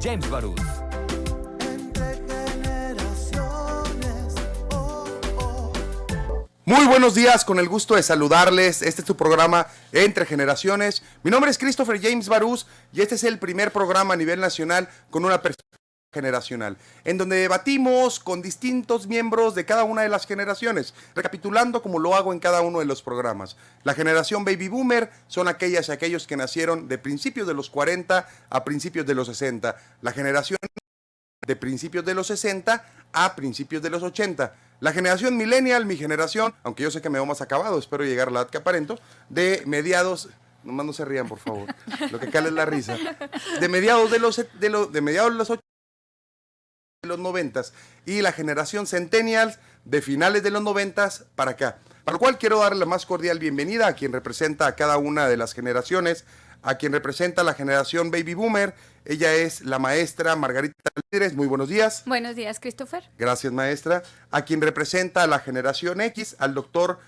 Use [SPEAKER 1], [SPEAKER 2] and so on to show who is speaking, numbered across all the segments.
[SPEAKER 1] James Barús.
[SPEAKER 2] Muy buenos días, con el gusto de saludarles. Este es tu programa Entre Generaciones. Mi nombre es Christopher James Barús y este es el primer programa a nivel nacional con una perspectiva generacional, en donde debatimos con distintos miembros de cada una de las generaciones, recapitulando como lo hago en cada uno de los programas. La generación Baby Boomer son aquellas y aquellos que nacieron de principios de los 40 a principios de los 60. La generación de principios de los 60 a principios de los 80. La generación millennial, mi generación, aunque yo sé que me veo más acabado, espero llegar a la edad que aparento, de mediados, nomás no se rían por favor, lo que cala es la risa, de mediados de los 80, de los 90, y la generación centennial de finales de los 90 para acá. Para lo cual quiero darle la más cordial bienvenida a quien representa a cada una de las generaciones, a quien representa la generación Baby Boomer. Ella es la maestra Margarita Líderes. Muy buenos días.
[SPEAKER 3] Buenos días, Christopher.
[SPEAKER 2] Gracias, maestra. A quien representa a la generación X, al doctor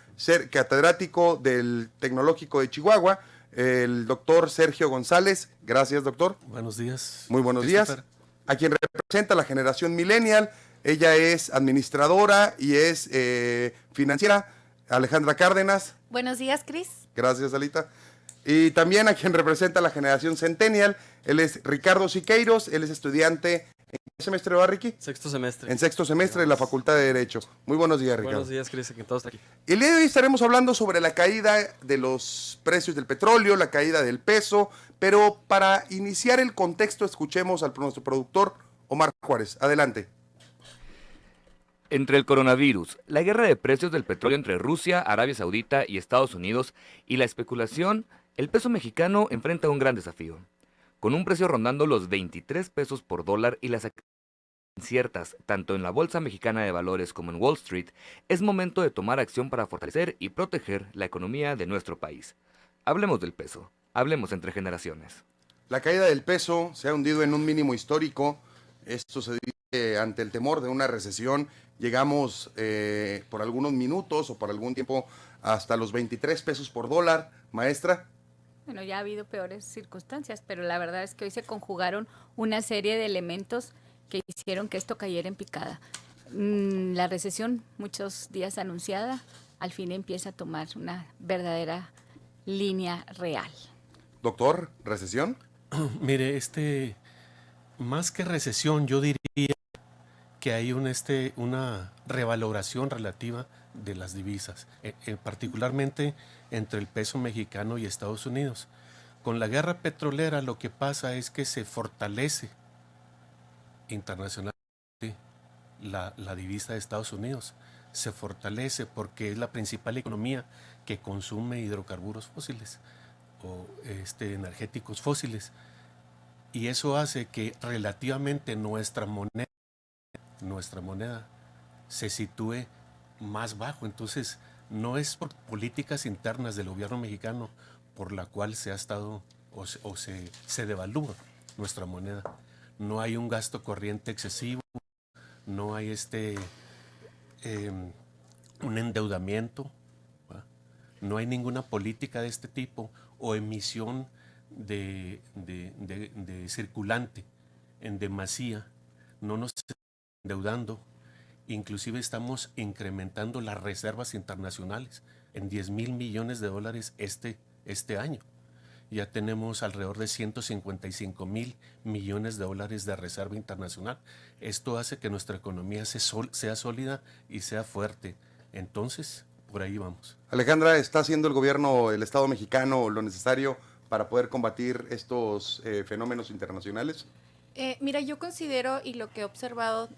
[SPEAKER 2] catedrático del Tecnológico de Chihuahua, el doctor Sergio González. Gracias, doctor.
[SPEAKER 4] Buenos días.
[SPEAKER 2] Muy buenos días. A quien representa a la generación millennial, ella es administradora y es financiera, Alejandra Cárdenas.
[SPEAKER 3] Buenos días, Cris.
[SPEAKER 2] Gracias, Alita. Y también a quien representa a la generación centennial, él es Ricardo Siqueiros, él es estudiante. ¿En qué semestre va, Ricky?
[SPEAKER 4] Sexto semestre.
[SPEAKER 2] En sexto semestre de la Facultad de Derecho. Muy buenos días, Ricardo.
[SPEAKER 4] Buenos días, Cris, que todos están aquí.
[SPEAKER 2] El día de hoy estaremos hablando sobre la caída de los precios del petróleo, la caída del peso, pero para iniciar el contexto escuchemos al nuestro productor Omar Juárez. Adelante.
[SPEAKER 1] Entre el coronavirus, la guerra de precios del petróleo entre Rusia, Arabia Saudita y Estados Unidos y la especulación, el peso mexicano enfrenta un gran desafío. Con un precio rondando los 23 pesos por dólar y las acciones inciertas tanto en la Bolsa Mexicana de Valores como en Wall Street, es momento de tomar acción para fortalecer y proteger la economía de nuestro país. Hablemos del peso, hablemos entre generaciones.
[SPEAKER 2] La caída del peso se ha hundido en un mínimo histórico. Esto se dice ante el temor de una recesión. Llegamos por algunos minutos o por algún tiempo hasta los 23 pesos por dólar. Maestra.
[SPEAKER 3] Bueno, ya ha habido peores circunstancias, pero la verdad es que hoy se conjugaron una serie de elementos que hicieron que esto cayera en picada. La recesión, muchos días anunciada, al fin empieza a tomar una verdadera línea real.
[SPEAKER 2] Doctor, ¿recesión?
[SPEAKER 4] Mire, más que recesión, yo diría que hay una revaloración relativa de las divisas, particularmente entre el peso mexicano y Estados Unidos. Con la guerra petrolera lo que pasa es que se fortalece internacionalmente la divisa de Estados Unidos. Se fortalece porque es la principal economía que consume hidrocarburos fósiles o energéticos fósiles. Y eso hace que relativamente nuestra moneda se sitúe más bajo. Entonces, no es por políticas internas del gobierno mexicano por la cual se ha estado o se devalúa nuestra moneda. No hay un gasto corriente excesivo, no hay un endeudamiento, ¿va? No hay ninguna política de este tipo o emisión de circulante en demasía. No nos estamos endeudando, inclusive estamos incrementando las reservas internacionales en 10,000 millones de dólares este año. Ya tenemos alrededor de 155,000 millones de dólares de reserva internacional. Esto hace que nuestra economía sea sólida y sea fuerte. Entonces, por ahí vamos.
[SPEAKER 2] Alejandra, ¿está haciendo el gobierno, el Estado mexicano, lo necesario para poder combatir estos fenómenos internacionales?
[SPEAKER 5] Mira, yo considero, y lo que he observado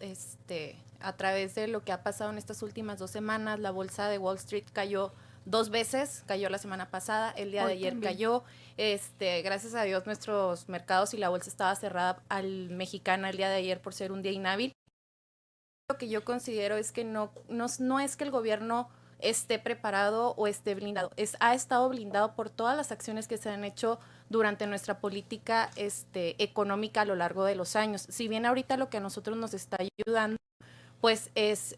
[SPEAKER 5] a través de lo que ha pasado en estas últimas 2 semanas, la bolsa de Wall Street cayó 2 veces, cayó la semana pasada, el día de ayer también cayó. Gracias a Dios nuestros mercados y la bolsa estaba cerrada al mexicana el día de ayer por ser un día inhábil. Lo que yo considero es que no es que el gobierno esté preparado o esté blindado. Ha estado blindado por todas las acciones que se han hecho durante nuestra política económica a lo largo de los años. Si bien ahorita lo que a nosotros nos está ayudando, pues es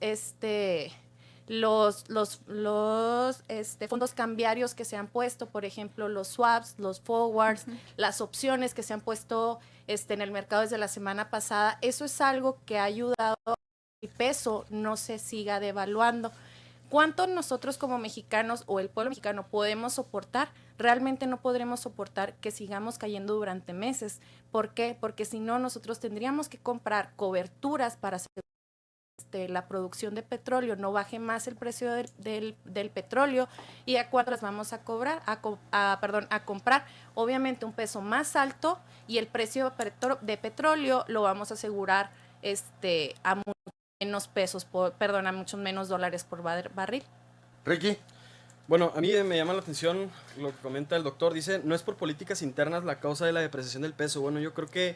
[SPEAKER 5] fondos cambiarios que se han puesto, por ejemplo, los swaps, los forwards, las opciones que se han puesto en el mercado desde la semana pasada, eso es algo que ha ayudado a que el peso no se siga devaluando. ¿Cuánto nosotros como mexicanos o el pueblo mexicano podemos soportar? Realmente no podremos soportar que sigamos cayendo durante meses. ¿Por qué? Porque si no, nosotros tendríamos que comprar coberturas para asegurar la producción de petróleo, no baje más el precio del petróleo, y a cuántas vamos a comprar obviamente un peso más alto, y el precio de petróleo lo vamos a asegurar a menos pesos, a muchos menos dólares por barril.
[SPEAKER 2] Ricky.
[SPEAKER 6] Bueno, a mí me llama la atención lo que comenta el doctor. Dice, no es por políticas internas la causa de la depreciación del peso. Bueno, yo creo que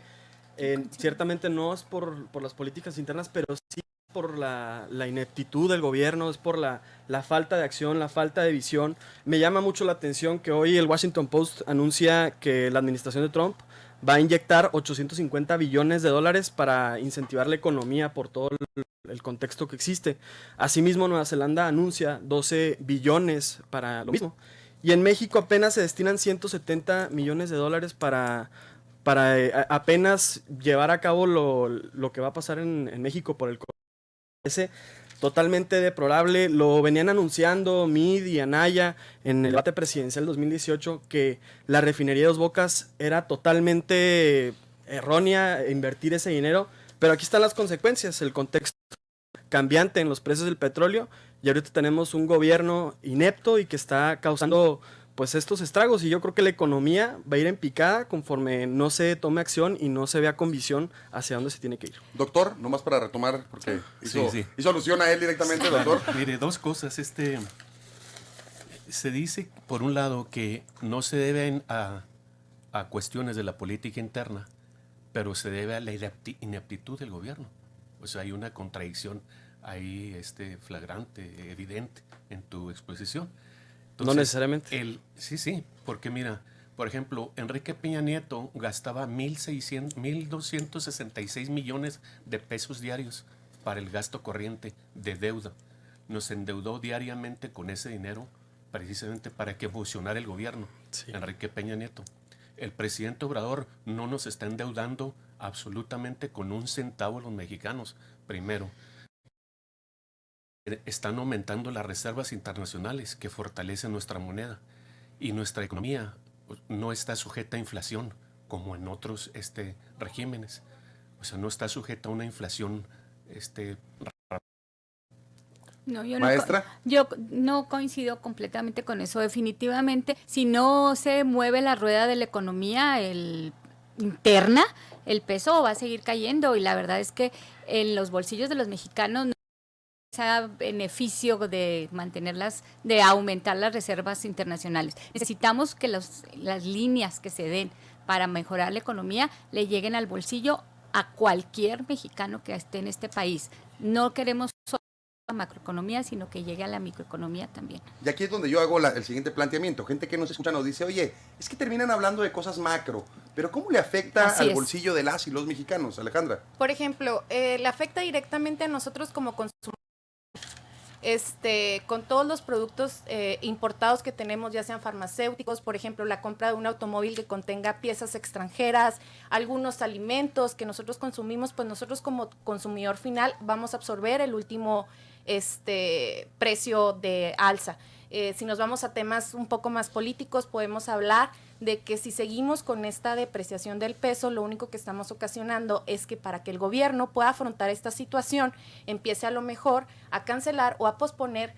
[SPEAKER 6] ciertamente no es por las políticas internas, pero sí por la ineptitud del gobierno, es por la falta de acción, la falta de visión. Me llama mucho la atención que hoy el Washington Post anuncia que la administración de Trump va a inyectar 850 billones de dólares para incentivar la economía por todo el contexto que existe. Asimismo, Nueva Zelanda anuncia 12 billones para lo mismo. Y en México apenas se destinan 170 millones de dólares para apenas llevar a cabo lo que va a pasar en México por el ese totalmente deplorable. Lo venían anunciando Mid y Anaya en el debate presidencial 2018, que la refinería de Dos Bocas era totalmente errónea invertir ese dinero, pero aquí están las consecuencias, el contexto cambiante en los precios del petróleo, y ahorita tenemos un gobierno inepto y que está causando pues estos estragos, y yo creo que la economía va a ir en picada conforme no se tome acción y no se vea con visión hacia dónde se tiene que ir.
[SPEAKER 2] Doctor, nomás para retomar, porque hizo alusión a él directamente, doctor.
[SPEAKER 4] Mire, dos cosas. Se dice, por un lado, que no se deben a cuestiones de la política interna, pero se debe a la ineptitud del gobierno. O sea, hay una contradicción ahí flagrante, evidente en tu exposición. Entonces,
[SPEAKER 6] no necesariamente.
[SPEAKER 4] Sí, porque mira, por ejemplo, Enrique Peña Nieto gastaba 1,266 millones de pesos diarios para el gasto corriente de deuda. Nos endeudó diariamente con ese dinero precisamente para que evolucionara el gobierno, sí. Enrique Peña Nieto. El presidente Obrador no nos está endeudando absolutamente con un centavo los mexicanos. Primero, están aumentando las reservas internacionales que fortalecen nuestra moneda, y nuestra economía no está sujeta a inflación como en otros regímenes. O sea, no está sujeta a una inflación
[SPEAKER 3] No,
[SPEAKER 2] Maestra.
[SPEAKER 3] Yo no coincido completamente con eso. Definitivamente, si no se mueve la rueda de la economía interna, el peso va a seguir cayendo, y la verdad es que en los bolsillos de los mexicanos no hay ese beneficio de de aumentar las reservas internacionales. Necesitamos que las líneas que se den para mejorar la economía le lleguen al bolsillo a cualquier mexicano que esté en este país. No queremos solo la macroeconomía, sino que llegue a la microeconomía también.
[SPEAKER 2] Y aquí es donde yo hago el siguiente planteamiento. Gente que nos escucha nos dice, oye, es que terminan hablando de cosas macro, pero ¿cómo le afecta al bolsillo de las y los mexicanos, Alejandra?
[SPEAKER 5] Por ejemplo, le afecta directamente a nosotros como consumidores. Con todos los productos importados que tenemos, ya sean farmacéuticos, por ejemplo, la compra de un automóvil que contenga piezas extranjeras, algunos alimentos que nosotros consumimos, pues nosotros como consumidor final vamos a absorber el último precio de alza. Si nos vamos a temas un poco más políticos, podemos hablar de que si seguimos con esta depreciación del peso, lo único que estamos ocasionando es que para que el gobierno pueda afrontar esta situación, empiece a lo mejor a cancelar o a posponer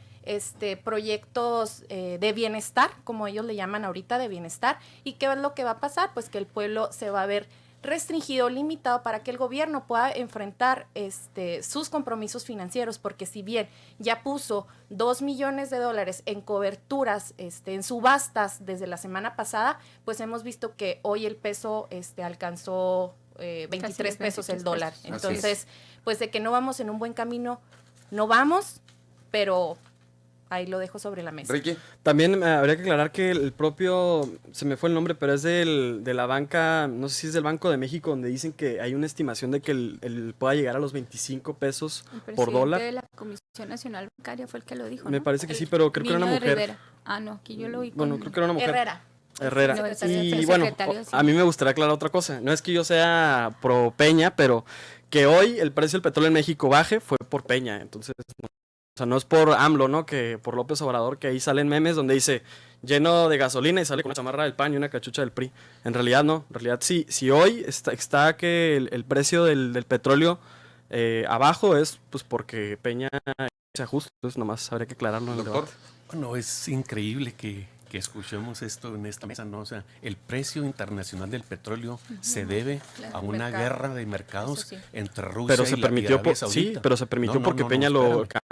[SPEAKER 5] proyectos de bienestar, como ellos le llaman ahorita, de bienestar. ¿Y qué es lo que va a pasar? Pues que el pueblo se va a ver restringido, limitado, para que el gobierno pueda enfrentar sus compromisos financieros, porque si bien ya puso 2 millones de dólares en coberturas, en subastas desde la semana pasada, pues hemos visto que hoy el peso alcanzó 23 pesos el dólar. Entonces, pues de que no vamos en un buen camino, no vamos, pero ahí lo dejo sobre la mesa.
[SPEAKER 2] Ricky.
[SPEAKER 6] También habría que aclarar que el propio, se me fue el nombre, pero es de la banca, no sé si es del Banco de México, donde dicen que hay una estimación de que el pueda llegar a los 25 pesos
[SPEAKER 3] El
[SPEAKER 6] por dólar.
[SPEAKER 3] presidente de la Comisión Nacional Bancaria fue el que lo dijo,
[SPEAKER 6] Me
[SPEAKER 3] ¿no?
[SPEAKER 6] parece que sí, pero creo que era una
[SPEAKER 3] Niño de
[SPEAKER 6] mujer.
[SPEAKER 3] Rivera. Ah, no, aquí yo lo vi
[SPEAKER 6] Bueno,
[SPEAKER 3] con-
[SPEAKER 6] creo que era una mujer.
[SPEAKER 5] Herrera.
[SPEAKER 3] No,
[SPEAKER 6] Y
[SPEAKER 3] el
[SPEAKER 6] bueno,
[SPEAKER 3] secretario, sí.
[SPEAKER 6] a mí me gustaría aclarar otra cosa. No es que yo sea pro Peña, pero que hoy el precio del petróleo en México baje fue por Peña. Entonces, no, o sea, no es por AMLO, ¿no? Que por López Obrador, que ahí salen memes donde dice lleno de gasolina y sale con una chamarra del PAN y una cachucha del PRI. En realidad no. En realidad sí. Si hoy está que el precio del petróleo abajo es pues porque Peña se ajusta. Entonces nomás habría que aclararlo en el
[SPEAKER 2] Doctor.
[SPEAKER 6] debate.
[SPEAKER 4] Bueno, es increíble que escuchemos esto en esta mesa, ¿no? O sea, el precio internacional del petróleo se debe
[SPEAKER 3] Claro,
[SPEAKER 4] a una
[SPEAKER 3] mercado.
[SPEAKER 4] guerra de mercados
[SPEAKER 3] Eso sí.
[SPEAKER 4] entre Rusia
[SPEAKER 6] Pero se
[SPEAKER 4] y
[SPEAKER 6] permitió
[SPEAKER 4] Arabia
[SPEAKER 6] por, sí,
[SPEAKER 4] Saudita.
[SPEAKER 6] pero se permitió
[SPEAKER 4] No, no,
[SPEAKER 6] porque
[SPEAKER 4] no,
[SPEAKER 6] Peña
[SPEAKER 4] no,
[SPEAKER 6] lo
[SPEAKER 4] espérame.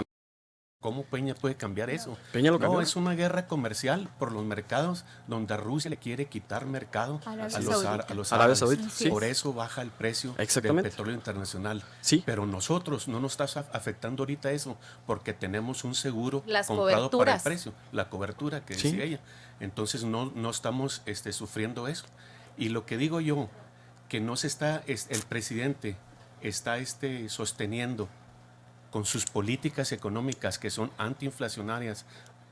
[SPEAKER 4] ¿Cómo Peña puede cambiar eso?
[SPEAKER 6] Peña lo
[SPEAKER 4] No,
[SPEAKER 6] cambió.
[SPEAKER 4] es una guerra comercial por los mercados donde Rusia le quiere quitar mercado
[SPEAKER 3] Arabia
[SPEAKER 4] a los,
[SPEAKER 3] Saudita.
[SPEAKER 4] a los
[SPEAKER 6] Arabia
[SPEAKER 4] árabes.
[SPEAKER 6] Saudita,
[SPEAKER 3] sí.
[SPEAKER 4] Por eso baja el precio del
[SPEAKER 6] Exactamente.
[SPEAKER 4] petróleo internacional.
[SPEAKER 6] Sí.
[SPEAKER 4] Pero nosotros no nos está afectando ahorita eso porque tenemos un seguro
[SPEAKER 5] Las
[SPEAKER 4] comprado para el
[SPEAKER 5] coberturas.
[SPEAKER 4] precio, la cobertura que
[SPEAKER 6] Sí.
[SPEAKER 4] decía ella. Entonces no estamos sufriendo eso. Y lo que digo yo, que no se está, el presidente está sosteniendo con sus políticas económicas que son antiinflacionarias,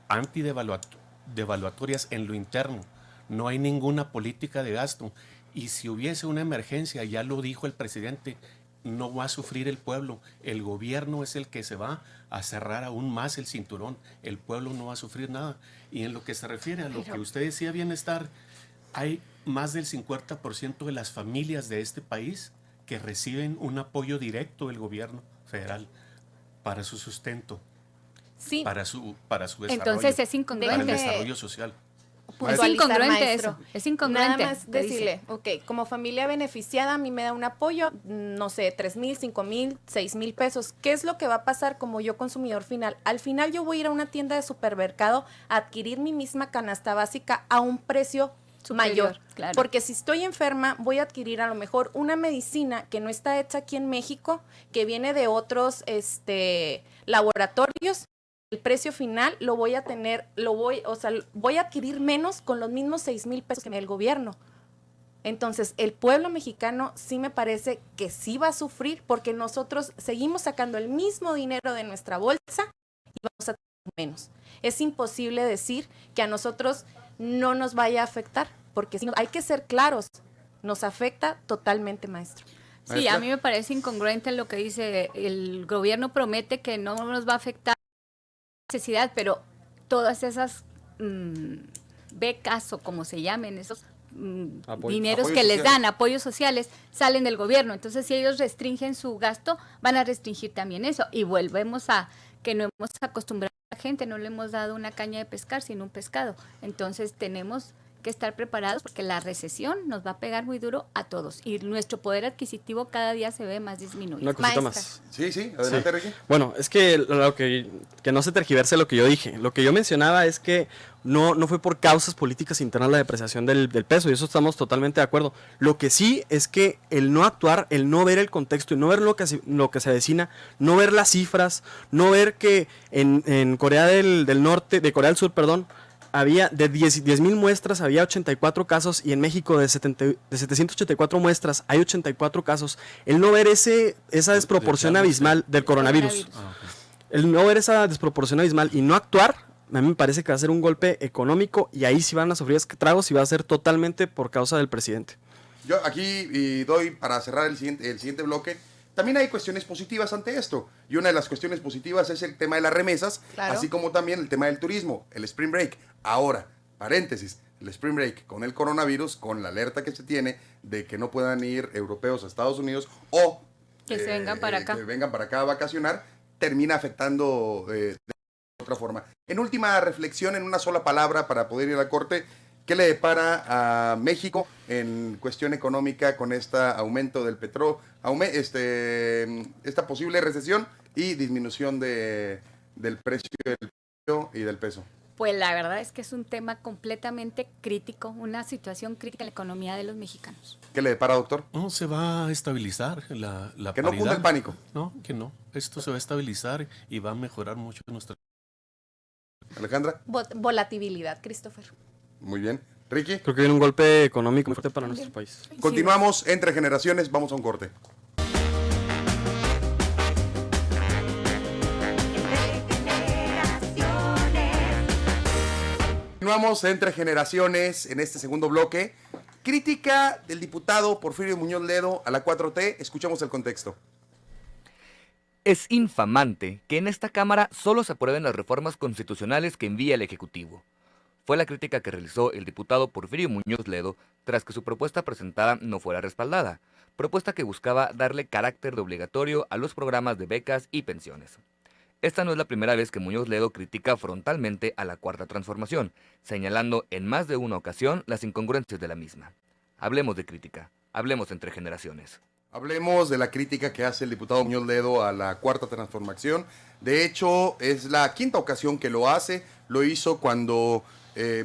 [SPEAKER 4] antidevaluatorias en lo interno. No hay ninguna política de gasto. Y si hubiese una emergencia, ya lo dijo el presidente, no va a sufrir el pueblo. El gobierno es el que se va a cerrar aún más el cinturón. El pueblo no va a sufrir nada. Y en lo que se refiere a lo que usted decía, bienestar, hay más del 50% de las familias de este país que reciben un apoyo directo del gobierno federal para su sustento,
[SPEAKER 5] Sí,
[SPEAKER 4] para su desarrollo,
[SPEAKER 3] Entonces es
[SPEAKER 4] para el
[SPEAKER 3] incongruente.
[SPEAKER 4] desarrollo social.
[SPEAKER 3] Es
[SPEAKER 5] puntualizar,
[SPEAKER 3] incongruente
[SPEAKER 5] maestro.
[SPEAKER 3] eso. Es incongruente.
[SPEAKER 5] Nada más
[SPEAKER 3] te dice.
[SPEAKER 5] decirle, ok, como familia beneficiada a mí me da un apoyo, no sé, 3,000, 5,000, 6,000 pesos. ¿Qué es lo que va a pasar como yo consumidor final? Al final yo voy a ir a una tienda de supermercado a adquirir mi misma canasta básica a un precio
[SPEAKER 3] Superior,
[SPEAKER 5] mayor.
[SPEAKER 3] claro.
[SPEAKER 5] Porque si estoy enferma, voy a adquirir a lo mejor una medicina que no está hecha aquí en México, que viene de otros laboratorios. El precio final lo voy a tener, voy a adquirir menos con los mismos 6,000 pesos que me da el gobierno. Entonces, el pueblo mexicano sí me parece que sí va a sufrir porque nosotros seguimos sacando el mismo dinero de nuestra bolsa y vamos a tener menos. Es imposible decir que a nosotros no nos vaya a afectar, porque si no, hay que ser claros, nos afecta totalmente, maestro.
[SPEAKER 3] Sí,
[SPEAKER 2] Maestra.
[SPEAKER 3] a mí me parece incongruente lo que dice. El gobierno promete que no nos va a afectar la necesidad, pero todas esas becas o como se llamen, esos dineros
[SPEAKER 2] Apoyos
[SPEAKER 3] que les
[SPEAKER 2] sociales.
[SPEAKER 3] dan, apoyos sociales, salen del gobierno. Entonces, si ellos restringen su gasto, van a restringir también eso. Y volvemos a que no hemos acostumbrado a la gente, no le hemos dado una caña de pescar, sino un pescado. Entonces, tenemos que estar preparados porque la recesión nos va a pegar muy duro a todos y nuestro poder adquisitivo cada día se ve más disminuido.
[SPEAKER 6] Una cosita
[SPEAKER 5] Maestra.
[SPEAKER 6] más.
[SPEAKER 2] Sí, adelante, Ricky.
[SPEAKER 6] Bueno, es que que no se tergiverse lo que yo dije. Lo que yo mencionaba es que no fue por causas políticas internas la depreciación del peso, y eso estamos totalmente de acuerdo. Lo que sí es que el no actuar, el no ver el contexto y no ver lo que se avecina, no ver las cifras, no ver que en Corea del Norte, de Corea del Sur, perdón, había de 10,000 muestras, había 84 casos, y en México de 784 muestras hay 84 casos. El no ver esa desproporción
[SPEAKER 4] ¿De qué hablas?
[SPEAKER 6] abismal del coronavirus. El no ver esa desproporción abismal y no actuar, a mí me parece que va a ser un golpe económico, y ahí sí van a sufrir estragos y va a ser totalmente por causa del presidente.
[SPEAKER 2] Yo aquí doy para cerrar el siguiente bloque. También hay cuestiones positivas ante esto. Y una de las cuestiones positivas es el tema de las remesas,
[SPEAKER 5] Claro.
[SPEAKER 2] así como también el tema del turismo, el Spring Break. Ahora, paréntesis, el Spring Break con el coronavirus, con la alerta que se tiene de que no puedan ir europeos a Estados Unidos o
[SPEAKER 3] Que se vengan para acá.
[SPEAKER 2] que vengan para acá a vacacionar, termina afectando de otra forma. En última reflexión, en una sola palabra para poder ir a corte, ¿qué le depara a México en cuestión económica con este aumento del petróleo, esta posible recesión y disminución del precio del petróleo y del peso?
[SPEAKER 3] Pues la verdad es que es un tema completamente crítico, una situación crítica en la economía de los mexicanos.
[SPEAKER 2] ¿Qué le depara, doctor?
[SPEAKER 4] No, se va a estabilizar la
[SPEAKER 2] Que no cunda
[SPEAKER 4] paridad.
[SPEAKER 2] el pánico.
[SPEAKER 4] No, que no. Esto se va a estabilizar y va a mejorar mucho nuestra
[SPEAKER 2] Alejandra.
[SPEAKER 5] Volatilidad, Christopher.
[SPEAKER 2] Muy bien. Ricky.
[SPEAKER 6] Creo que viene un golpe económico muy fuerte para nuestro país.
[SPEAKER 2] Continuamos entre generaciones, vamos a un corte. Continuamos entre generaciones en este segundo bloque. Crítica del diputado Porfirio Muñoz Ledo a la 4T. Escuchamos el contexto.
[SPEAKER 1] Es infamante que en esta Cámara solo se aprueben las reformas constitucionales que envía el Ejecutivo. Fue la crítica que realizó el diputado Porfirio Muñoz Ledo tras que su propuesta presentada no fuera respaldada, propuesta que buscaba darle carácter de obligatorio a los programas de becas y pensiones. Esta no es la primera vez que Muñoz Ledo critica frontalmente a la Cuarta Transformación, señalando en más de una ocasión las incongruencias de la misma. Hablemos de crítica, hablemos entre generaciones.
[SPEAKER 2] Hablemos de la crítica que hace el diputado Muñoz Ledo a la Cuarta Transformación. De hecho, es la quinta ocasión que lo hace. Lo hizo cuando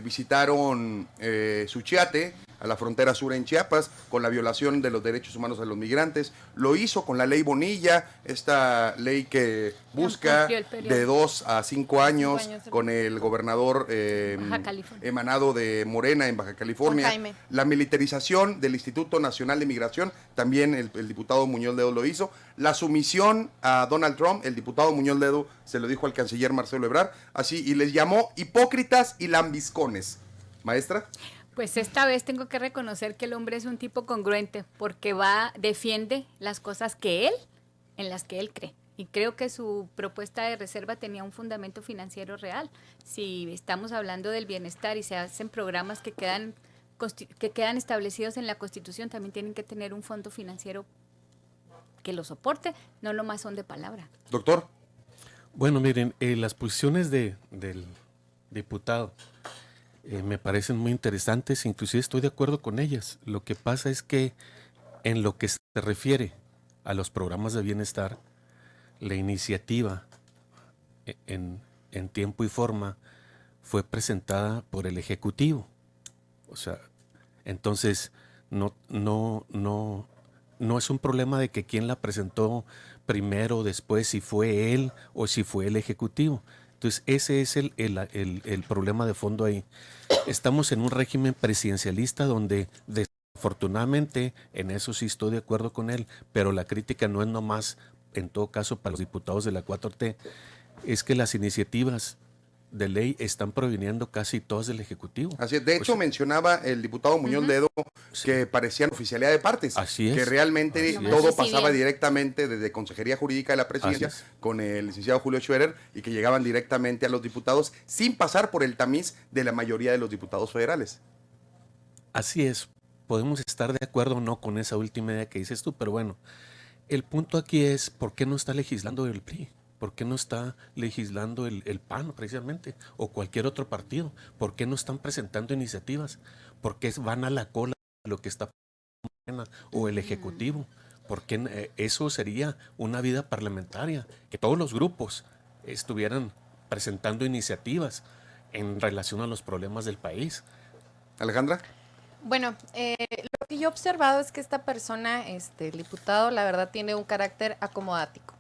[SPEAKER 2] visitaron Suchiate, a la frontera sur en Chiapas, con la violación de los derechos humanos de los migrantes. Lo hizo con la ley Bonilla, esta ley que busca de 2 a 5 años con el gobernador emanado de Morena en Baja California. La militarización del Instituto Nacional de Migración, también el diputado Muñoz Ledo lo hizo. La sumisión a Donald Trump, el diputado Muñoz Ledo se lo dijo al canciller Marcelo Ebrard, así, y les llamó hipócritas y lambiscones. Maestra.
[SPEAKER 3] Pues esta vez tengo que reconocer que el hombre es un tipo congruente porque defiende las cosas en las que él cree. Y creo que su propuesta de reserva tenía un fundamento financiero real. Si estamos hablando del bienestar y se hacen programas que quedan establecidos en la Constitución, también tienen que tener un fondo financiero que lo soporte, no nomás son de palabra.
[SPEAKER 2] Doctor.
[SPEAKER 4] Bueno, miren, las posiciones del diputado me parecen muy interesantes, inclusive estoy de acuerdo con ellas. Lo que pasa es que en lo que se refiere a los programas de bienestar, la iniciativa en tiempo y forma fue presentada por el Ejecutivo. O sea, entonces no es un problema de que quién la presentó primero o después, si fue él o si fue el Ejecutivo. Entonces, ese es el problema de fondo ahí. Estamos en un régimen presidencialista donde, desafortunadamente, en eso sí estoy de acuerdo con él, pero la crítica no es nomás, en todo caso, para los diputados de la 4T, es que las iniciativas de ley están proviniendo casi todas del Ejecutivo.
[SPEAKER 2] Así es. De hecho, mencionaba el diputado Muñoz Ledo que parecían oficialidad de partes.
[SPEAKER 4] Así es.
[SPEAKER 2] Que realmente todo pasaba directamente desde Consejería Jurídica de la Presidencia con el licenciado Julio Scherer y que llegaban directamente a los diputados sin pasar por el tamiz de la mayoría de los diputados federales.
[SPEAKER 4] Así es. Podemos estar de acuerdo o no con esa última idea que dices tú, pero bueno, el punto aquí es ¿por qué no está legislando el PRI? ¿Por qué no está legislando el PAN precisamente? O cualquier otro partido. ¿Por qué no están presentando iniciativas? ¿Por qué van a la cola de lo que está o el Ejecutivo? Porque eso sería una vida parlamentaria, que todos los grupos estuvieran presentando iniciativas en relación a los problemas del país.
[SPEAKER 2] Alejandra.
[SPEAKER 5] Bueno, lo que yo he observado es que esta persona, el diputado, la verdad tiene un carácter acomodático.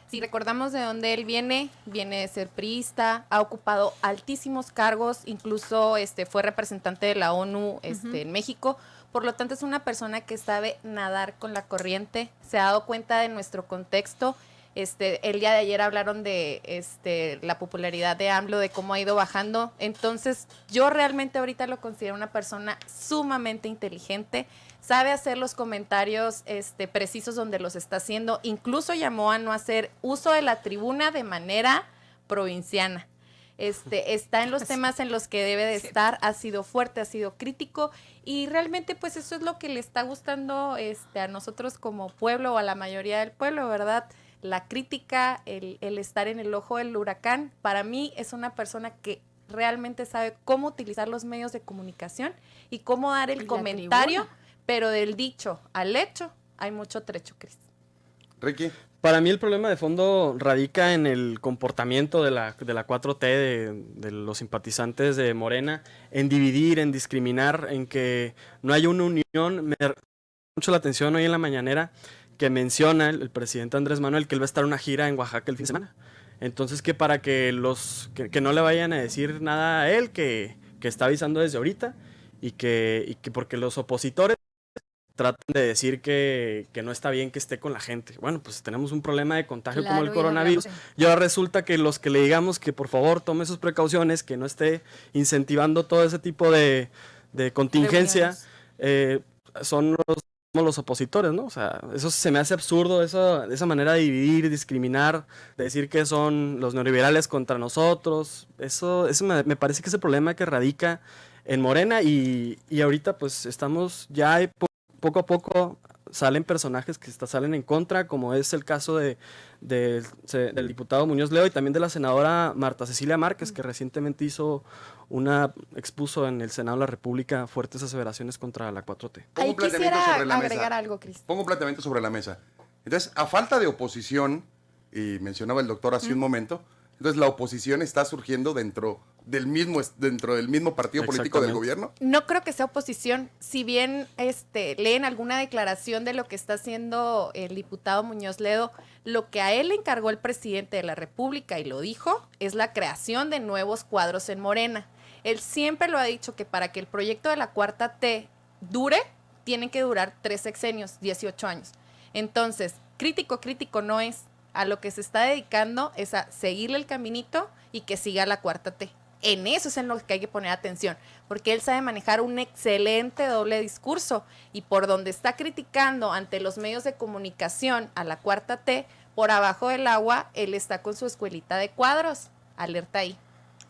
[SPEAKER 5] Si recordamos de dónde él viene de ser priista, ha ocupado altísimos cargos, incluso fue representante de la ONU en México. Por lo tanto, es una persona que sabe nadar con la corriente, se ha dado cuenta de nuestro contexto. El día de ayer hablaron de la popularidad de AMLO, de cómo ha ido bajando. Entonces, yo realmente ahorita lo considero una persona sumamente inteligente, sabe hacer los comentarios precisos donde los está haciendo. Incluso llamó a no hacer uso de la tribuna de manera provinciana. Está en los temas en los que debe de estar, ha sido fuerte, ha sido crítico y realmente pues eso es lo que le está gustando a nosotros como pueblo o a la mayoría del pueblo, ¿verdad? La crítica, el estar en el ojo del huracán. Para mí es una persona que realmente sabe cómo utilizar los medios de comunicación y cómo dar el comentario, pero del dicho al hecho hay mucho trecho, Cris.
[SPEAKER 2] Ricky.
[SPEAKER 6] Para mí el problema de fondo radica en el comportamiento de la 4T, de los simpatizantes de Morena, en dividir, en discriminar, en que no hay una unión. Me llamó mucho la atención hoy en la mañanera que menciona el presidente Andrés Manuel que él va a estar en una gira en Oaxaca el fin de semana. Entonces, que para que que no le vayan a decir nada a él, que está avisando desde ahorita, y que porque los opositores tratan de decir que no está bien que esté con la gente. Bueno, pues tenemos un problema de contagio como el
[SPEAKER 3] Claro,
[SPEAKER 6] coronavirus. Y ahora resulta que los que le digamos que por favor tome sus precauciones, que no esté incentivando todo ese tipo de contingencia, somos los opositores, ¿no? O sea, eso se me hace absurdo, esa manera de dividir, discriminar, de decir que son los neoliberales contra nosotros. Eso me parece que es el problema que radica en Morena, y ahorita pues estamos ya poco a poco salen personajes que salen en contra, como es el caso del diputado Muñoz Ledo y también de la senadora Marta Cecilia Márquez, que recientemente expuso en el Senado de la República fuertes aseveraciones contra la 4T.
[SPEAKER 2] Pongo
[SPEAKER 5] Ahí
[SPEAKER 2] un planteamiento
[SPEAKER 5] quisiera
[SPEAKER 2] sobre la
[SPEAKER 5] agregar
[SPEAKER 2] mesa.
[SPEAKER 5] algo, Cris.
[SPEAKER 2] Pongo un planteamiento sobre la mesa. Entonces, a falta de oposición, y mencionaba el doctor hace un momento, entonces la oposición está surgiendo dentro del mismo partido político del
[SPEAKER 6] Exactamente.
[SPEAKER 2] gobierno.
[SPEAKER 5] No creo que sea oposición. Si bien leen alguna declaración de lo que está haciendo el diputado Muñoz Ledo, lo que a él le encargó el presidente de la República, y lo dijo, es la creación de nuevos cuadros en Morena. Él siempre lo ha dicho, que para que el proyecto de la Cuarta T dure, tienen que durar 3 sexenios, 18 años. Entonces, crítico no es. A lo que se está dedicando es a seguirle el caminito y que siga la Cuarta T. En eso es en lo que hay que poner atención, porque él sabe manejar un excelente doble discurso, y por donde está criticando ante los medios de comunicación a la Cuarta T, por abajo del agua, él está con su escuelita de cuadros. Alerta ahí.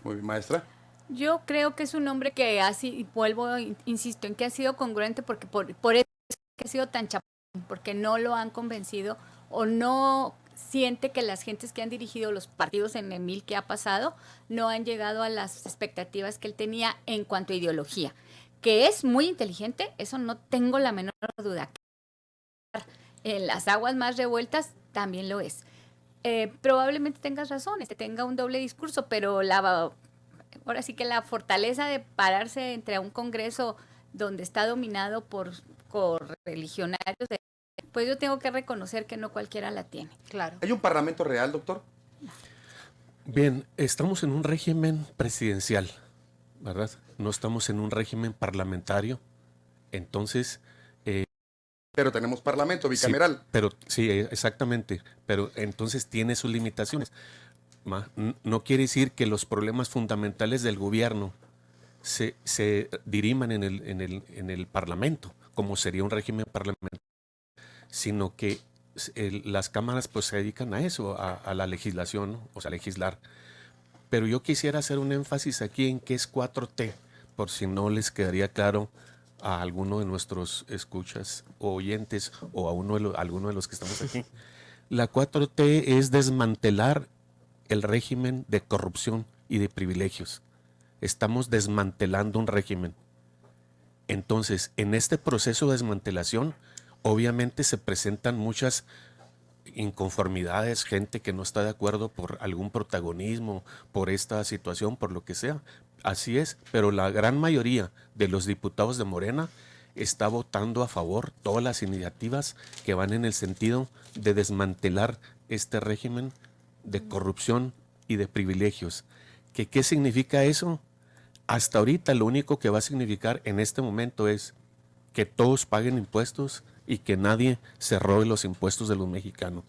[SPEAKER 2] Muy bien, maestra.
[SPEAKER 3] Yo creo que es un hombre que y vuelvo, insisto, en que ha sido congruente, porque por eso es que ha sido tan chapón, porque no lo han convencido o no siente que las gentes que han dirigido los partidos en el 1000 que ha pasado no han llegado a las expectativas que él tenía en cuanto a ideología. Que es muy inteligente, eso no tengo la menor duda. En las aguas más revueltas también lo es. Probablemente tengas razón, tenga un doble discurso, pero ahora sí que la fortaleza de pararse entre un congreso donde está dominado por religionarios, pues yo tengo que reconocer que no cualquiera la tiene.
[SPEAKER 5] Claro.
[SPEAKER 2] ¿Hay un parlamento real, doctor?
[SPEAKER 4] Bien, estamos en un régimen presidencial, ¿verdad? No estamos en un régimen parlamentario. Entonces,
[SPEAKER 2] Pero tenemos parlamento bicameral.
[SPEAKER 4] sí, exactamente. Pero entonces tiene sus limitaciones. No quiere decir que los problemas fundamentales del gobierno se diriman en el parlamento, como sería un régimen parlamentario, sino que las cámaras pues se dedican a eso, a la legislación, ¿no? O sea, legislar. Pero yo quisiera hacer un énfasis aquí en qué es 4T, por si no les quedaría claro a alguno de nuestros escuchas o oyentes, o a alguno de los que estamos aquí. La 4T es desmantelar el régimen de corrupción y de privilegios. Estamos desmantelando un régimen. Entonces, en este proceso de desmantelación, obviamente se presentan muchas inconformidades, gente que no está de acuerdo por algún protagonismo, por esta situación, por lo que sea. Así es, pero la gran mayoría de los diputados de Morena está votando a favor todas las iniciativas que van en el sentido de desmantelar este régimen de corrupción y de privilegios. ¿Qué significa eso? Hasta ahorita lo único que va a significar en este momento es que todos paguen impuestos y que nadie se robe los impuestos de los mexicanos.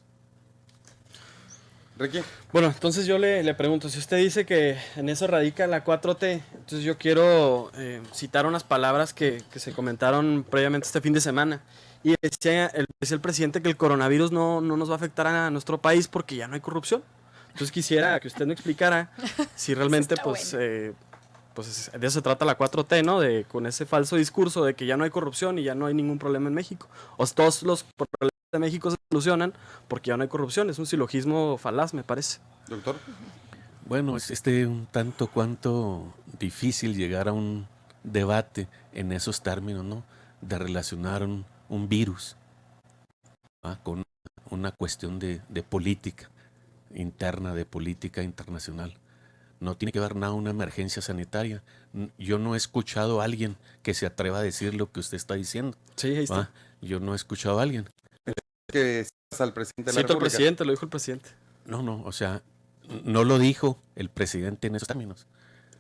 [SPEAKER 2] Ricky.
[SPEAKER 6] Bueno, entonces yo le pregunto, si usted dice que en eso radica la 4T, entonces yo quiero citar unas palabras que se comentaron previamente este fin de semana. Y decía el presidente que el coronavirus no nos va a afectar a nuestro país porque ya no hay corrupción. Entonces quisiera que usted me explicara si realmente pues de eso se trata la 4T, ¿no? Con ese falso discurso de que ya no hay corrupción y ya no hay ningún problema en México. O sea, todos los problemas de México se solucionan porque ya no hay corrupción. Es un silogismo falaz, me parece.
[SPEAKER 2] Doctor.
[SPEAKER 4] Bueno, es un tanto cuanto difícil llegar a un debate en esos términos, ¿no? De relacionar un virus con una cuestión de política interna, de política internacional. No tiene que ver nada una emergencia sanitaria. Yo no he escuchado a alguien que se atreva a decir lo que usted está diciendo.
[SPEAKER 6] Sí, ahí está.
[SPEAKER 4] Yo no he escuchado a alguien.
[SPEAKER 2] Que estás al presidente de la
[SPEAKER 6] Cito al
[SPEAKER 2] República.
[SPEAKER 6] presidente, lo dijo el presidente.
[SPEAKER 4] No, o sea, No lo dijo el presidente en esos términos.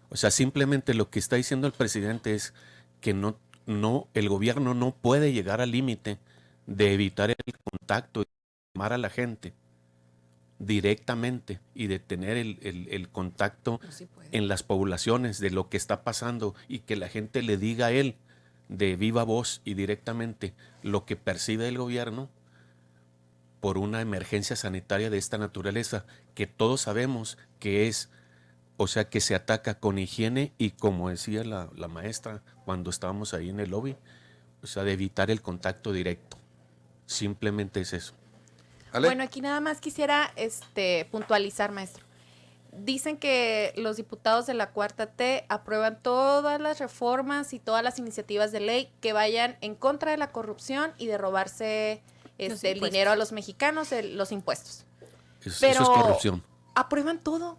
[SPEAKER 4] O sea, simplemente lo que está diciendo el presidente es que el gobierno no puede llegar al límite de evitar el contacto y llamar a la gente directamente y de tener el contacto en las poblaciones de lo que está pasando y que la gente le diga a él de viva voz y directamente lo que percibe el gobierno por una emergencia sanitaria de esta naturaleza que todos sabemos que es, o sea, que se ataca con higiene y como decía la maestra cuando estábamos ahí en el lobby, o sea, de evitar el contacto directo. Simplemente es eso.
[SPEAKER 2] ¿Ale?
[SPEAKER 5] Bueno, aquí nada más quisiera puntualizar, maestro. Dicen que los diputados de la Cuarta T aprueban todas las reformas y todas las iniciativas de ley que vayan en contra de la corrupción y de robarse el dinero a los mexicanos, los impuestos.
[SPEAKER 4] Eso es corrupción.
[SPEAKER 5] Aprueban todo.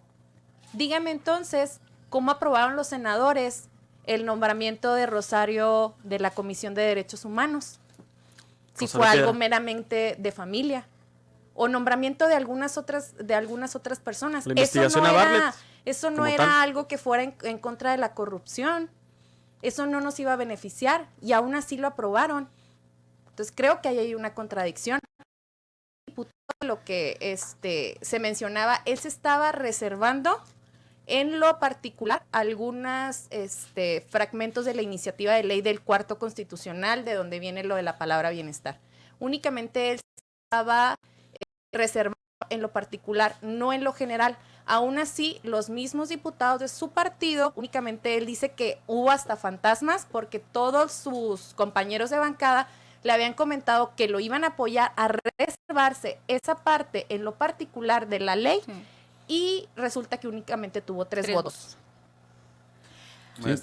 [SPEAKER 5] Dígame entonces, ¿cómo aprobaron los senadores el nombramiento de Rosario de la Comisión de Derechos Humanos? Si fue algo meramente de familia. O nombramiento de algunas otras personas.
[SPEAKER 6] La investigación a Bartlett.
[SPEAKER 5] Eso no era algo que fuera en contra de la corrupción. Eso no nos iba a beneficiar y aún así lo aprobaron. Entonces creo que ahí hay una contradicción. Lo que se mencionaba, él se estaba reservando en lo particular algunos fragmentos de la iniciativa de ley del Cuarto Constitucional, de donde viene lo de la palabra bienestar. Únicamente él estaba reservado en lo particular, no en lo general. Aún así, los mismos diputados de su partido, únicamente él dice que hubo hasta fantasmas porque todos sus compañeros de bancada le habían comentado que lo iban a apoyar a reservarse esa parte en lo particular de la ley, y resulta que únicamente tuvo tres votos.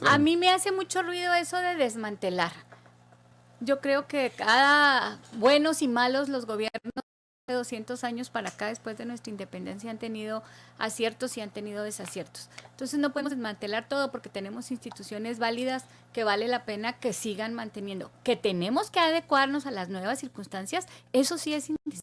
[SPEAKER 3] A mí me hace mucho ruido eso de desmantelar. Yo creo que cada buenos y malos los gobiernos de 200 años para acá, después de nuestra independencia, han tenido aciertos y han tenido desaciertos. Entonces no podemos desmantelar todo porque tenemos instituciones válidas que vale la pena que sigan manteniendo. Que tenemos que adecuarnos a las nuevas circunstancias, eso sí es indiscutible.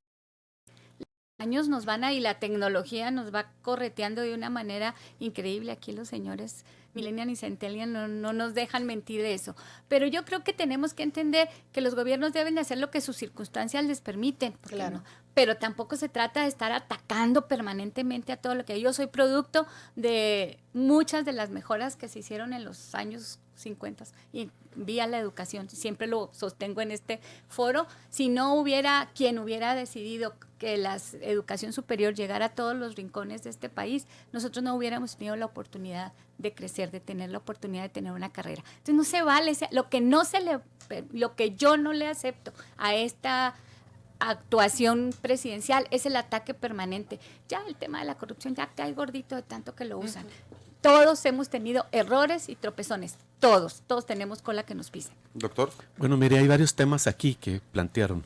[SPEAKER 3] Los años nos van y la tecnología nos va correteando de una manera increíble. Aquí los señores Millennial y Centennial no nos dejan mentir de eso. Pero yo creo que tenemos que entender que los gobiernos deben de hacer lo que sus circunstancias les permiten. Claro. No, pero tampoco se trata de estar atacando permanentemente a todo lo que yo soy producto de muchas de las mejoras que se hicieron en los años 50 y vía la educación. Siempre lo sostengo en este foro. Si no hubiera quien hubiera decidido que la educación superior llegara a todos los rincones de este país, nosotros no hubiéramos tenido la oportunidad de crecer, de tener la oportunidad de tener una carrera. Entonces no se vale, lo que yo no le acepto a esta actuación presidencial es el ataque permanente. Ya el tema de la corrupción ya cae gordito de tanto que lo usan. Todos hemos tenido errores y tropezones, todos tenemos cola que nos pisen.
[SPEAKER 2] Doctor.
[SPEAKER 4] Bueno, mire, hay varios temas aquí que plantearon.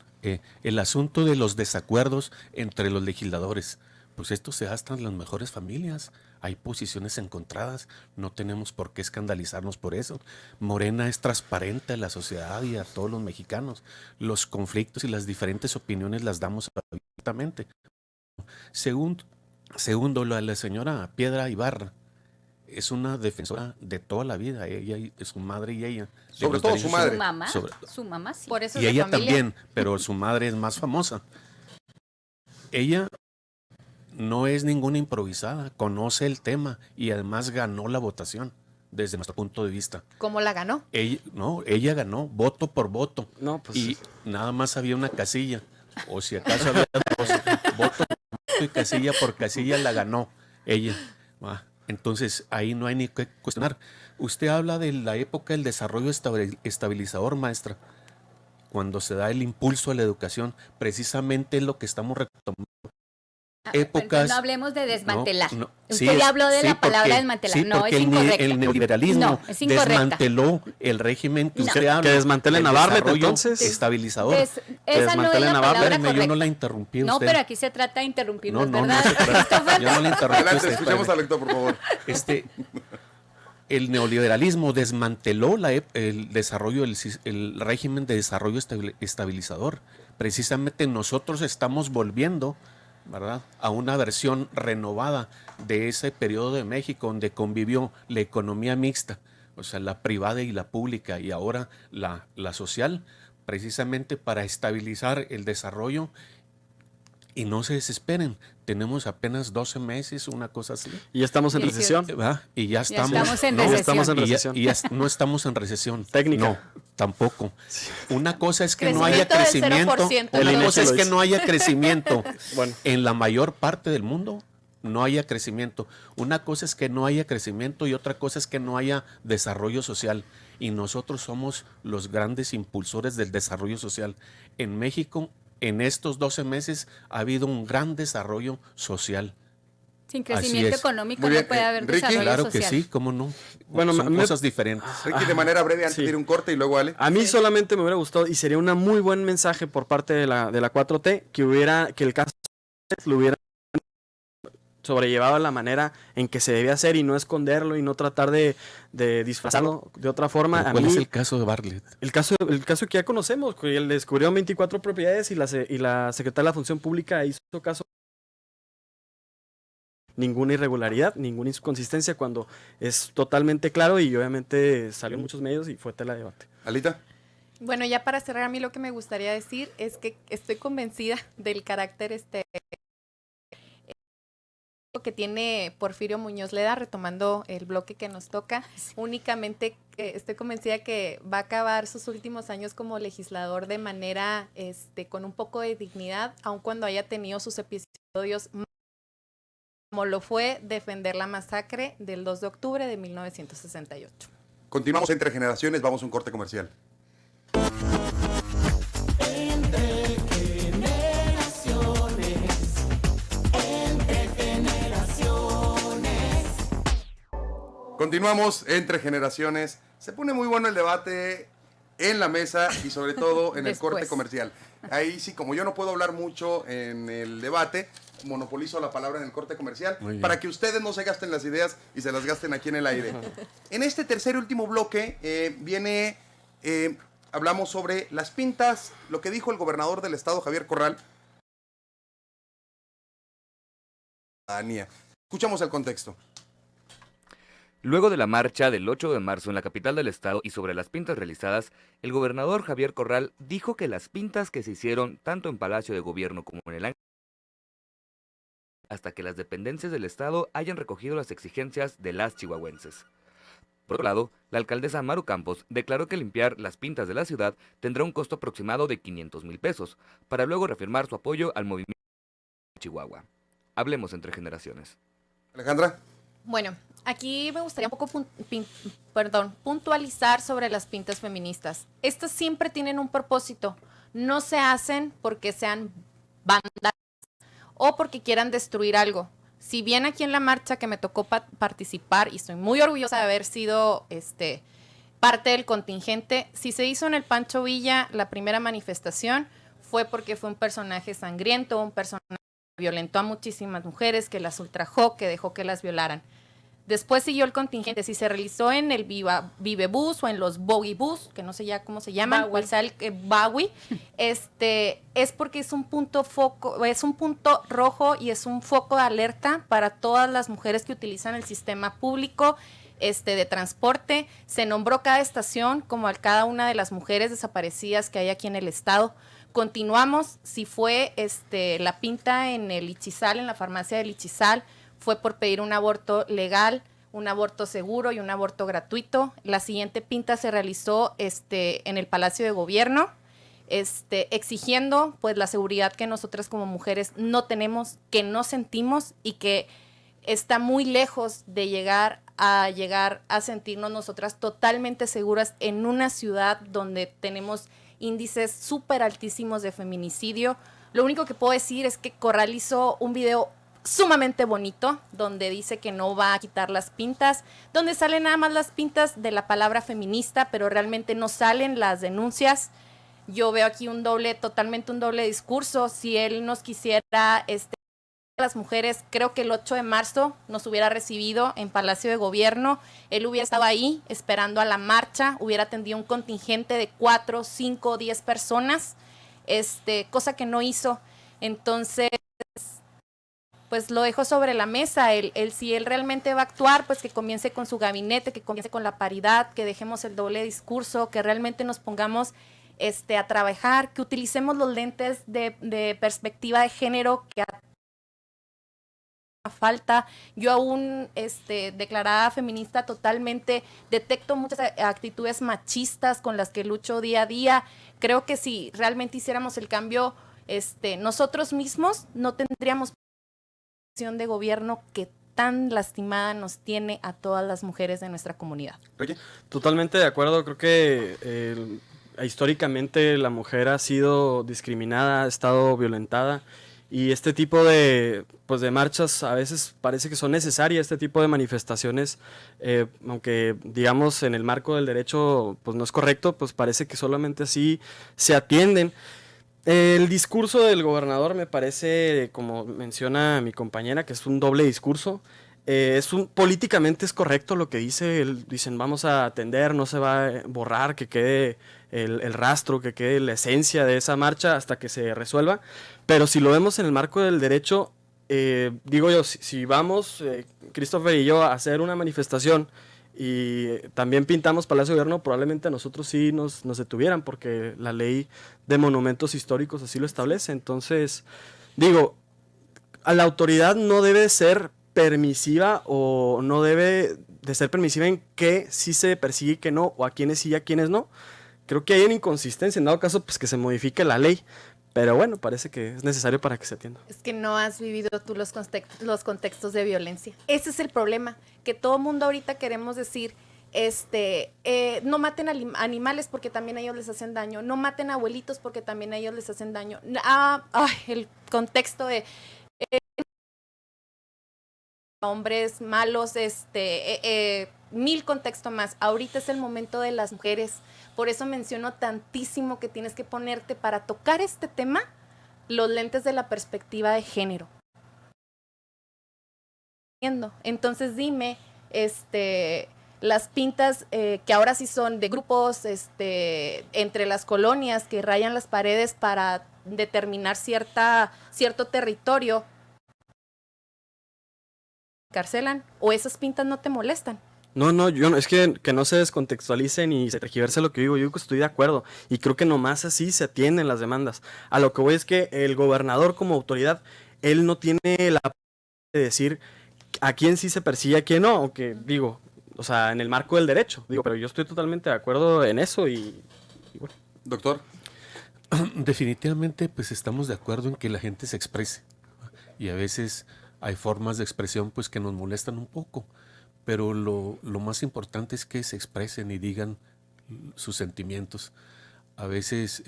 [SPEAKER 4] El asunto de los desacuerdos entre los legisladores, pues esto se da hasta en las mejores familias. Hay posiciones encontradas, no tenemos por qué escandalizarnos por eso. Morena es transparente a la sociedad y a todos los mexicanos. Los conflictos y las diferentes opiniones las damos abiertamente. Segundo, la señora Piedra Ibarra es una defensora de toda la vida, ella, su madre y ella.
[SPEAKER 2] Sobre todo su madre.
[SPEAKER 3] Su mamá sí.
[SPEAKER 5] Por eso
[SPEAKER 4] y ella también, pero su madre es más famosa. Ella no es ninguna improvisada, conoce el tema y además ganó la votación desde nuestro punto de vista.
[SPEAKER 5] ¿Cómo la ganó?
[SPEAKER 4] Ella ganó voto por voto.
[SPEAKER 6] No, pues,
[SPEAKER 4] y nada más había una casilla, o si acaso había dos, voto por voto y casilla por casilla la ganó ella. Entonces ahí no hay ni que cuestionar. Usted habla de la época del desarrollo estabilizador, maestra, cuando se da el impulso a la educación, precisamente es lo que estamos retomando. Épocas,
[SPEAKER 3] no hablemos de desmantelar.
[SPEAKER 4] Sí,
[SPEAKER 3] Usted ya habló de la palabra
[SPEAKER 4] porque,
[SPEAKER 3] desmantelar. No, es incorrecta.
[SPEAKER 4] El neoliberalismo
[SPEAKER 3] es
[SPEAKER 4] desmanteló el régimen que usted habla.
[SPEAKER 6] Que desmantelen a Bartlett, entonces.
[SPEAKER 4] Estabilizador.
[SPEAKER 3] Esa no es la palabra correcta.
[SPEAKER 4] Yo no la interrumpí a
[SPEAKER 3] No,
[SPEAKER 4] usted.
[SPEAKER 3] pero aquí se trata de interrumpirnos,
[SPEAKER 4] No
[SPEAKER 3] ¿verdad?
[SPEAKER 4] se trata. Yo no la interrumpí a
[SPEAKER 2] Adelante,
[SPEAKER 4] usted.
[SPEAKER 2] escuchemos al lector, por favor.
[SPEAKER 4] El neoliberalismo desmanteló el desarrollo, el régimen de desarrollo estabilizador. Precisamente nosotros estamos volviendo ¿verdad?, a una versión renovada de ese periodo de México donde convivió la economía mixta, o sea, la privada y la pública, y ahora la social, precisamente para estabilizar el desarrollo. Y no se desesperen, tenemos apenas 12 meses, una cosa así.
[SPEAKER 6] Y ya estamos en
[SPEAKER 3] 18.
[SPEAKER 6] recesión.
[SPEAKER 4] ¿verdad? Y ya estamos,
[SPEAKER 3] estamos en
[SPEAKER 4] no,
[SPEAKER 3] recesión.
[SPEAKER 6] Estamos en
[SPEAKER 4] y ya-
[SPEAKER 6] recesión.
[SPEAKER 4] y ya no estamos en recesión.
[SPEAKER 6] Técnica.
[SPEAKER 4] No, tampoco. Una cosa es que no haya
[SPEAKER 5] Crecimiento del
[SPEAKER 4] crecimiento.
[SPEAKER 5] 0%,
[SPEAKER 4] Una
[SPEAKER 6] ¿no?
[SPEAKER 4] cosa es
[SPEAKER 6] Lo
[SPEAKER 4] que
[SPEAKER 6] dice.
[SPEAKER 4] no haya crecimiento.
[SPEAKER 6] Bueno.
[SPEAKER 4] En la mayor parte del mundo no haya crecimiento. Una cosa es que no haya crecimiento y otra cosa es que no haya desarrollo social. Y nosotros somos los grandes impulsores del desarrollo social. En México, en estos 12 meses, ha habido un gran desarrollo social.
[SPEAKER 3] Sin
[SPEAKER 4] Así
[SPEAKER 3] crecimiento
[SPEAKER 4] es.
[SPEAKER 3] económico
[SPEAKER 2] Muy
[SPEAKER 3] no
[SPEAKER 2] bien,
[SPEAKER 3] puede haber
[SPEAKER 2] Ricky.
[SPEAKER 3] desarrollo
[SPEAKER 4] Claro
[SPEAKER 3] social.
[SPEAKER 4] que sí, cómo no.
[SPEAKER 6] Bueno,
[SPEAKER 4] son
[SPEAKER 6] me-
[SPEAKER 4] cosas diferentes.
[SPEAKER 2] Ricky, de manera breve, antes
[SPEAKER 6] Sí.
[SPEAKER 2] de ir a un corte y luego Ale.
[SPEAKER 6] A mí solamente me hubiera gustado, y sería un muy buen mensaje por parte de la 4T, que el caso lo hubiera sobrellevado de la manera en que se debía hacer y no esconderlo y no tratar de disfrazarlo de otra forma.
[SPEAKER 4] Pero
[SPEAKER 6] A
[SPEAKER 4] ¿cuál
[SPEAKER 6] mí,
[SPEAKER 4] es el caso de Bartlett?
[SPEAKER 6] el caso que ya conocemos, que él descubrió 24 propiedades y la Secretaría de la Función Pública hizo caso. Ninguna irregularidad, ninguna inconsistencia, cuando es totalmente claro, y obviamente salió en muchos medios y fue tela de debate.
[SPEAKER 2] Alita.
[SPEAKER 5] Bueno, ya para cerrar, a mí lo que me gustaría decir es que estoy convencida del carácter que tiene Porfirio Muñoz Leda, retomando el bloque que nos toca. Únicamente estoy convencida que va a acabar sus últimos años como legislador de manera con un poco de dignidad, aun cuando haya tenido sus episodios, como lo fue defender la masacre del 2 de octubre de 1968.
[SPEAKER 2] Continuamos entre generaciones, vamos a un corte comercial. Continuamos entre generaciones. Se pone muy bueno el debate en la mesa y sobre todo en el
[SPEAKER 3] Después.
[SPEAKER 2] corte comercial. Ahí sí, como yo no puedo hablar mucho en el debate, monopolizo la palabra en el corte comercial
[SPEAKER 4] Muy bien.
[SPEAKER 2] para que ustedes no se gasten las ideas y se las gasten aquí en el aire. En este tercer y último bloque hablamos sobre las pintas, lo que dijo el gobernador del estado, Javier Corral. Escuchamos el contexto.
[SPEAKER 1] Luego de la marcha del 8 de marzo en la capital del estado y sobre las pintas realizadas, el gobernador Javier Corral dijo que las pintas que se hicieron tanto en Palacio de Gobierno como en el Ángel hasta que las dependencias del estado hayan recogido las exigencias de las chihuahuenses. Por otro lado, la alcaldesa Maru Campos declaró que limpiar las pintas de la ciudad tendrá un costo aproximado de 500,000 pesos, para luego reafirmar su apoyo al movimiento de Chihuahua. Hablemos entre generaciones.
[SPEAKER 2] Alejandra.
[SPEAKER 5] Bueno, aquí me gustaría un poco puntualizar sobre las pintas feministas. Estas siempre tienen un propósito. No se hacen porque sean bandas o porque quieran destruir algo. Si bien aquí en la marcha que me tocó participar, y estoy muy orgullosa de haber sido parte del contingente, si se hizo en el Pancho Villa la primera manifestación, fue porque fue un personaje sangriento, un personaje que violentó a muchísimas mujeres, que las ultrajó, que dejó que las violaran. Después siguió el contingente. Si se realizó en el Vive Bus o en los Bogie Bus, que no sé ya cómo se llaman,
[SPEAKER 3] Bowie.
[SPEAKER 5] cuál sea el Bowie, es porque es un punto rojo y es un foco de alerta para todas las mujeres que utilizan el sistema público de transporte. Se nombró cada estación como a cada una de las mujeres desaparecidas que hay aquí en el estado. Continuamos, si fue la pinta en el Ichizal, en la farmacia del Ichizal, fue por pedir un aborto legal, un aborto seguro y un aborto gratuito. La siguiente pinta se realizó en el Palacio de Gobierno, exigiendo pues la seguridad que nosotras como mujeres no tenemos, que no sentimos y que está muy lejos de llegar a sentirnos nosotras totalmente seguras en una ciudad donde tenemos índices súper altísimos de feminicidio. Lo único que puedo decir es que Corral hizo un video sumamente bonito, donde dice que no va a quitar las pintas, donde salen nada más las pintas de la palabra feminista, pero realmente no salen las denuncias. Yo veo aquí totalmente un doble discurso. Si él nos quisiera, las mujeres, creo que el 8 de marzo nos hubiera recibido en Palacio de Gobierno, él hubiera estado ahí esperando a la marcha, hubiera atendido un contingente de 4, 5, 10 personas, cosa que no hizo. Entonces, pues lo dejo sobre la mesa, si él realmente va a actuar, pues que comience con su gabinete, que comience con la paridad, que dejemos el doble discurso, que realmente nos pongamos a trabajar, que utilicemos los lentes de perspectiva de género que falta. Yo aún declarada feminista totalmente, detecto muchas actitudes machistas con las que lucho día a día. Creo que si realmente hiciéramos el cambio nosotros mismos, no tendríamos de gobierno que tan lastimada nos tiene a todas las mujeres de nuestra comunidad.
[SPEAKER 2] Oye,
[SPEAKER 6] Totalmente de acuerdo, creo que históricamente la mujer ha sido discriminada, ha estado violentada y este tipo de, pues de marchas a veces parece que son necesarias, este tipo de manifestaciones, aunque digamos en el marco del derecho pues no es correcto, pues parece que solamente así se atienden. El discurso del gobernador me parece, como menciona mi compañera, que es un doble discurso. Políticamente es correcto lo que dice. Dicen vamos a atender, no se va a borrar, que quede el rastro, que quede la esencia de esa marcha hasta que se resuelva. Pero si lo vemos en el marco del derecho, digo yo, si vamos, Christopher y yo, a hacer una manifestación y también pintamos Palacio de Gobierno, probablemente a nosotros sí nos detuvieran porque la ley de monumentos históricos así lo establece. Entonces, digo, a la autoridad no debe ser permisiva o no debe de ser permisiva en qué sí se persigue y qué no, o a quiénes sí y a quiénes no. Creo que hay una inconsistencia, en dado caso, pues que se modifique la ley. Pero bueno, parece que es necesario para que se atienda.
[SPEAKER 5] Es que no has vivido tú los contextos de violencia. Ese es el problema, que todo mundo ahorita queremos decir, no maten animales porque también a ellos les hacen daño, no maten abuelitos porque también a ellos les hacen daño. El contexto de hombres malos, mil contextos más. Ahorita es el momento de las mujeres. Por eso menciono tantísimo que tienes que ponerte para tocar este tema los lentes de la perspectiva de género. Entonces dime, las pintas que ahora sí son de grupos entre las colonias que rayan las paredes para determinar cierto territorio, ¿carcelan? ¿O esas pintas no te molestan?
[SPEAKER 6] No, es que no se descontextualicen y se tergiverse lo que digo. Yo digo que estoy de acuerdo y creo que nomás así se atienden las demandas. A lo que voy es que el gobernador como autoridad, él no tiene la de decir a quién sí se persigue, a quién no, aunque digo, o sea, en el marco del derecho, digo, pero yo estoy totalmente de acuerdo en eso y bueno.
[SPEAKER 2] doctor.
[SPEAKER 4] Definitivamente, pues estamos de acuerdo en que la gente se exprese y a veces hay formas de expresión pues que nos molestan un poco. Pero lo más importante es que se expresen y digan sus sentimientos. A veces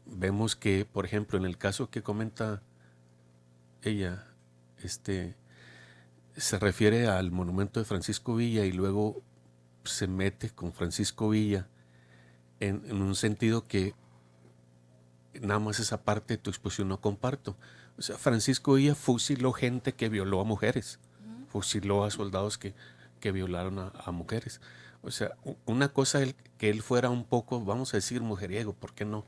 [SPEAKER 4] vemos que, por ejemplo, en el caso que comenta ella, se refiere al monumento de Francisco Villa y luego se mete con Francisco Villa en un sentido que nada más esa parte de tu exposición no comparto. O sea, Francisco Villa fusiló gente que violó a mujeres. Fusiló a soldados que violaron a mujeres. O sea, una cosa que él fuera un poco, vamos a decir, mujeriego, ¿por qué no?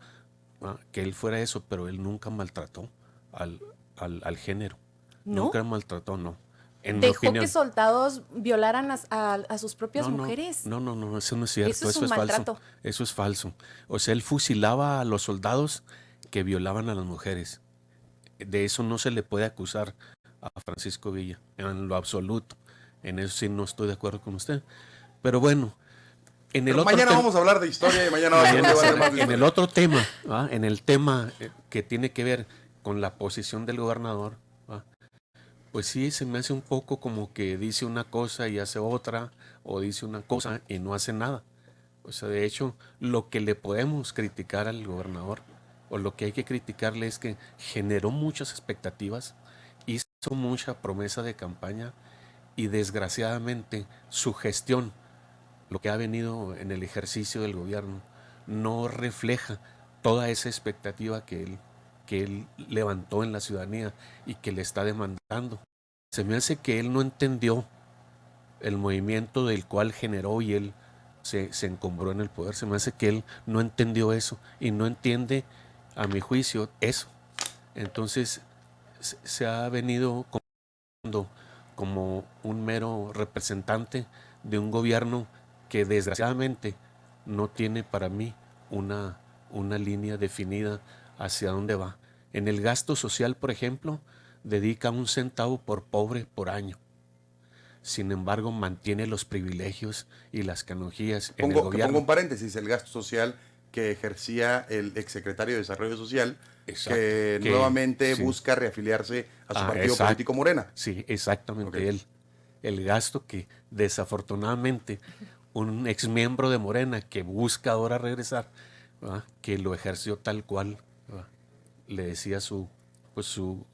[SPEAKER 4] Que él fuera eso, pero él nunca maltrató al género.
[SPEAKER 5] ¿No?
[SPEAKER 4] Nunca maltrató, no.
[SPEAKER 5] Dejó que soldados violaran a sus propias mujeres.
[SPEAKER 4] No, eso no es cierto,
[SPEAKER 5] eso es
[SPEAKER 4] falso. Eso es falso. O sea, él fusilaba a los soldados que violaban a las mujeres. De eso no se le puede acusar a Francisco Villa, en lo absoluto. En eso sí no estoy de acuerdo con usted. Pero bueno,
[SPEAKER 2] mañana vamos a hablar de historia y mañana vamos a hablar más de historia.
[SPEAKER 4] En el otro tema, en el tema que tiene que ver con la posición del gobernador, pues sí, se me hace un poco como que dice una cosa y hace otra, o dice una cosa y no hace nada. O sea, de hecho, lo que le podemos criticar al gobernador, o lo que hay que criticarle es que generó muchas expectativas, hizo mucha promesa de campaña y desgraciadamente su gestión, lo que ha venido en el ejercicio del gobierno, no refleja toda esa expectativa que él levantó en la ciudadanía y que le está demandando. Se me hace que él no entendió el movimiento del cual generó y él se encumbró en el poder. Se me hace que él no entendió eso y no entiende, a mi juicio, eso. Entonces se ha venido comportando como un mero representante de un gobierno que desgraciadamente no tiene para mí una línea definida hacia dónde va. En el gasto social, por ejemplo, dedica 1 centavo por pobre por año. Sin embargo, mantiene los privilegios y las canonjías en el
[SPEAKER 2] Pongo
[SPEAKER 4] gobierno.
[SPEAKER 2] un paréntesis, el gasto social que ejercía el exsecretario de Desarrollo Social,
[SPEAKER 4] Exacto,
[SPEAKER 2] que
[SPEAKER 4] que
[SPEAKER 2] nuevamente
[SPEAKER 4] sí.
[SPEAKER 2] busca reafiliarse a su partido
[SPEAKER 4] Exacto.
[SPEAKER 2] político Morena.
[SPEAKER 4] Sí, exactamente
[SPEAKER 2] Ok.
[SPEAKER 4] el gasto que desafortunadamente un ex miembro de Morena que busca ahora regresar, ¿verdad?, que lo ejerció tal cual, ¿verdad?, le decía su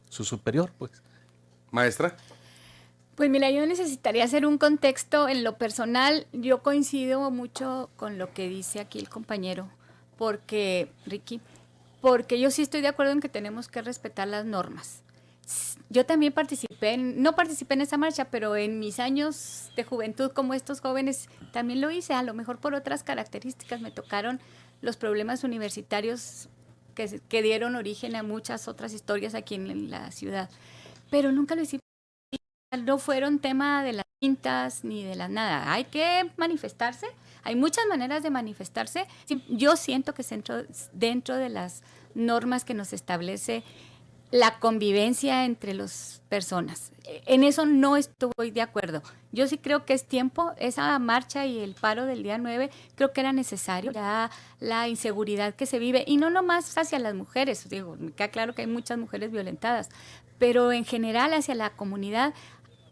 [SPEAKER 4] superior, pues.
[SPEAKER 2] Maestra,
[SPEAKER 3] Pues mira, yo necesitaría hacer un contexto en lo personal. Yo coincido mucho con lo que dice aquí el compañero, Ricky, porque yo sí estoy de acuerdo en que tenemos que respetar las normas. Yo también no participé en esa marcha, pero en mis años de juventud como estos jóvenes también lo hice, a lo mejor por otras características. Me tocaron los problemas universitarios que dieron origen a muchas otras historias aquí en la ciudad, pero nunca lo hice. No fueron tema de las pintas ni de las nada. Hay que manifestarse. Hay muchas maneras de manifestarse. Sí, yo siento que dentro de las normas que nos establece la convivencia entre las personas. En eso no estoy de acuerdo. Yo sí creo que es tiempo, esa marcha y el paro del día 9, creo que era necesario, ya la inseguridad que se vive, y no nomás hacia las mujeres, digo, me queda claro que hay muchas mujeres violentadas, pero en general hacia la comunidad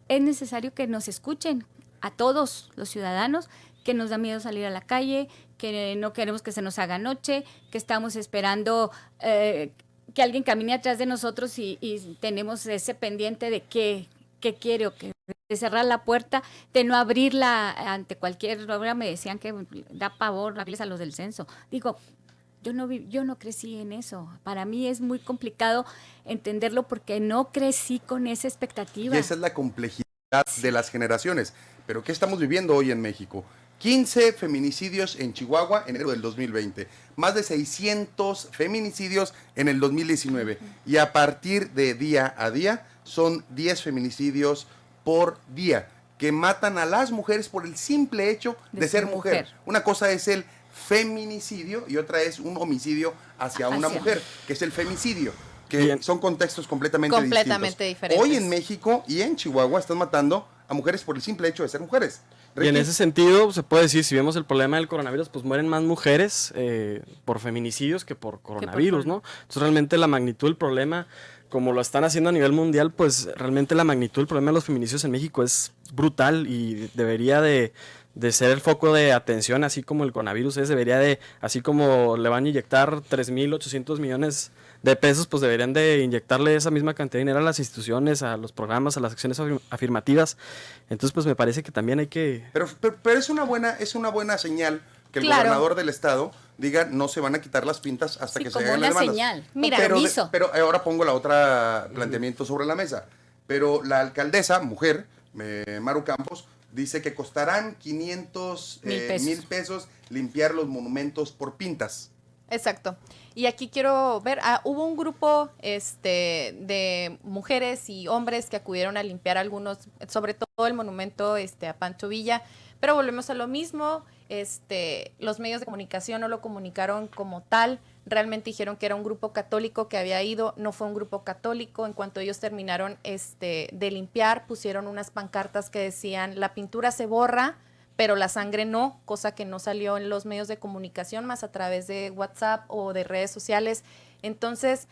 [SPEAKER 3] es necesario que nos escuchen a todos los ciudadanos, que nos da miedo salir a la calle, que no queremos que se nos haga noche, que estamos esperando que alguien camine atrás de nosotros y tenemos ese pendiente de qué quiere, o que de cerrar la puerta, de no abrirla ante cualquier obra. Me decían que da pavor abrirles a los del censo. Digo, yo no crecí en eso. Para mí es muy complicado entenderlo porque no crecí con esa expectativa.
[SPEAKER 2] y esa es la complejidad de las generaciones. Pero ¿qué estamos viviendo hoy en México? 15 feminicidios en Chihuahua en enero del 2020, más de 600 feminicidios en el 2019, y a partir de día a día son 10 feminicidios por día que matan a las mujeres por el simple hecho de ser mujer. Una cosa es el feminicidio y otra es un homicidio hacia una mujer, que es el femicidio, que
[SPEAKER 6] Bien.
[SPEAKER 2] son contextos completamente distintos.
[SPEAKER 5] diferentes.
[SPEAKER 2] Hoy en México y en Chihuahua están matando a mujeres por el simple hecho de ser mujeres.
[SPEAKER 6] Y en
[SPEAKER 2] Ricky,
[SPEAKER 6] ese sentido, se puede decir, si vemos el problema del coronavirus, pues mueren más mujeres por feminicidios que por coronavirus, ¿no? Entonces realmente la magnitud del problema, como lo están haciendo a nivel mundial, pues realmente la magnitud del problema de los feminicidios en México es brutal y debería de ser el foco de atención, así como el coronavirus debería de, así como le van a inyectar 3.800 millones de pesos, pues deberían de inyectarle esa misma cantidad de dinero a las instituciones, a los programas, a las acciones afirmativas. Entonces, pues me parece que también hay que...
[SPEAKER 2] pero es una buena señal que el
[SPEAKER 5] Claro.
[SPEAKER 2] gobernador del estado diga no se van a quitar las pintas hasta
[SPEAKER 3] Sí,
[SPEAKER 2] que se
[SPEAKER 3] como
[SPEAKER 2] hagan
[SPEAKER 3] una
[SPEAKER 2] las demandas.
[SPEAKER 3] señal.
[SPEAKER 5] Mira,
[SPEAKER 2] pero ahora pongo la otra planteamiento sobre la mesa. Pero la alcaldesa, mujer, Maru Campos, dice que costarán 500 mil pesos limpiar los monumentos por pintas.
[SPEAKER 5] Exacto. Y aquí quiero ver, hubo un grupo de mujeres y hombres que acudieron a limpiar algunos, sobre todo el monumento a Pancho Villa, pero volvemos a lo mismo. Los medios de comunicación no lo comunicaron como tal, realmente dijeron que era un grupo católico que había ido, no fue un grupo católico. En cuanto ellos terminaron de limpiar, pusieron unas pancartas que decían: la pintura se borra, pero la sangre no, cosa que no salió en los medios de comunicación, más a través de WhatsApp o de redes sociales. Entonces,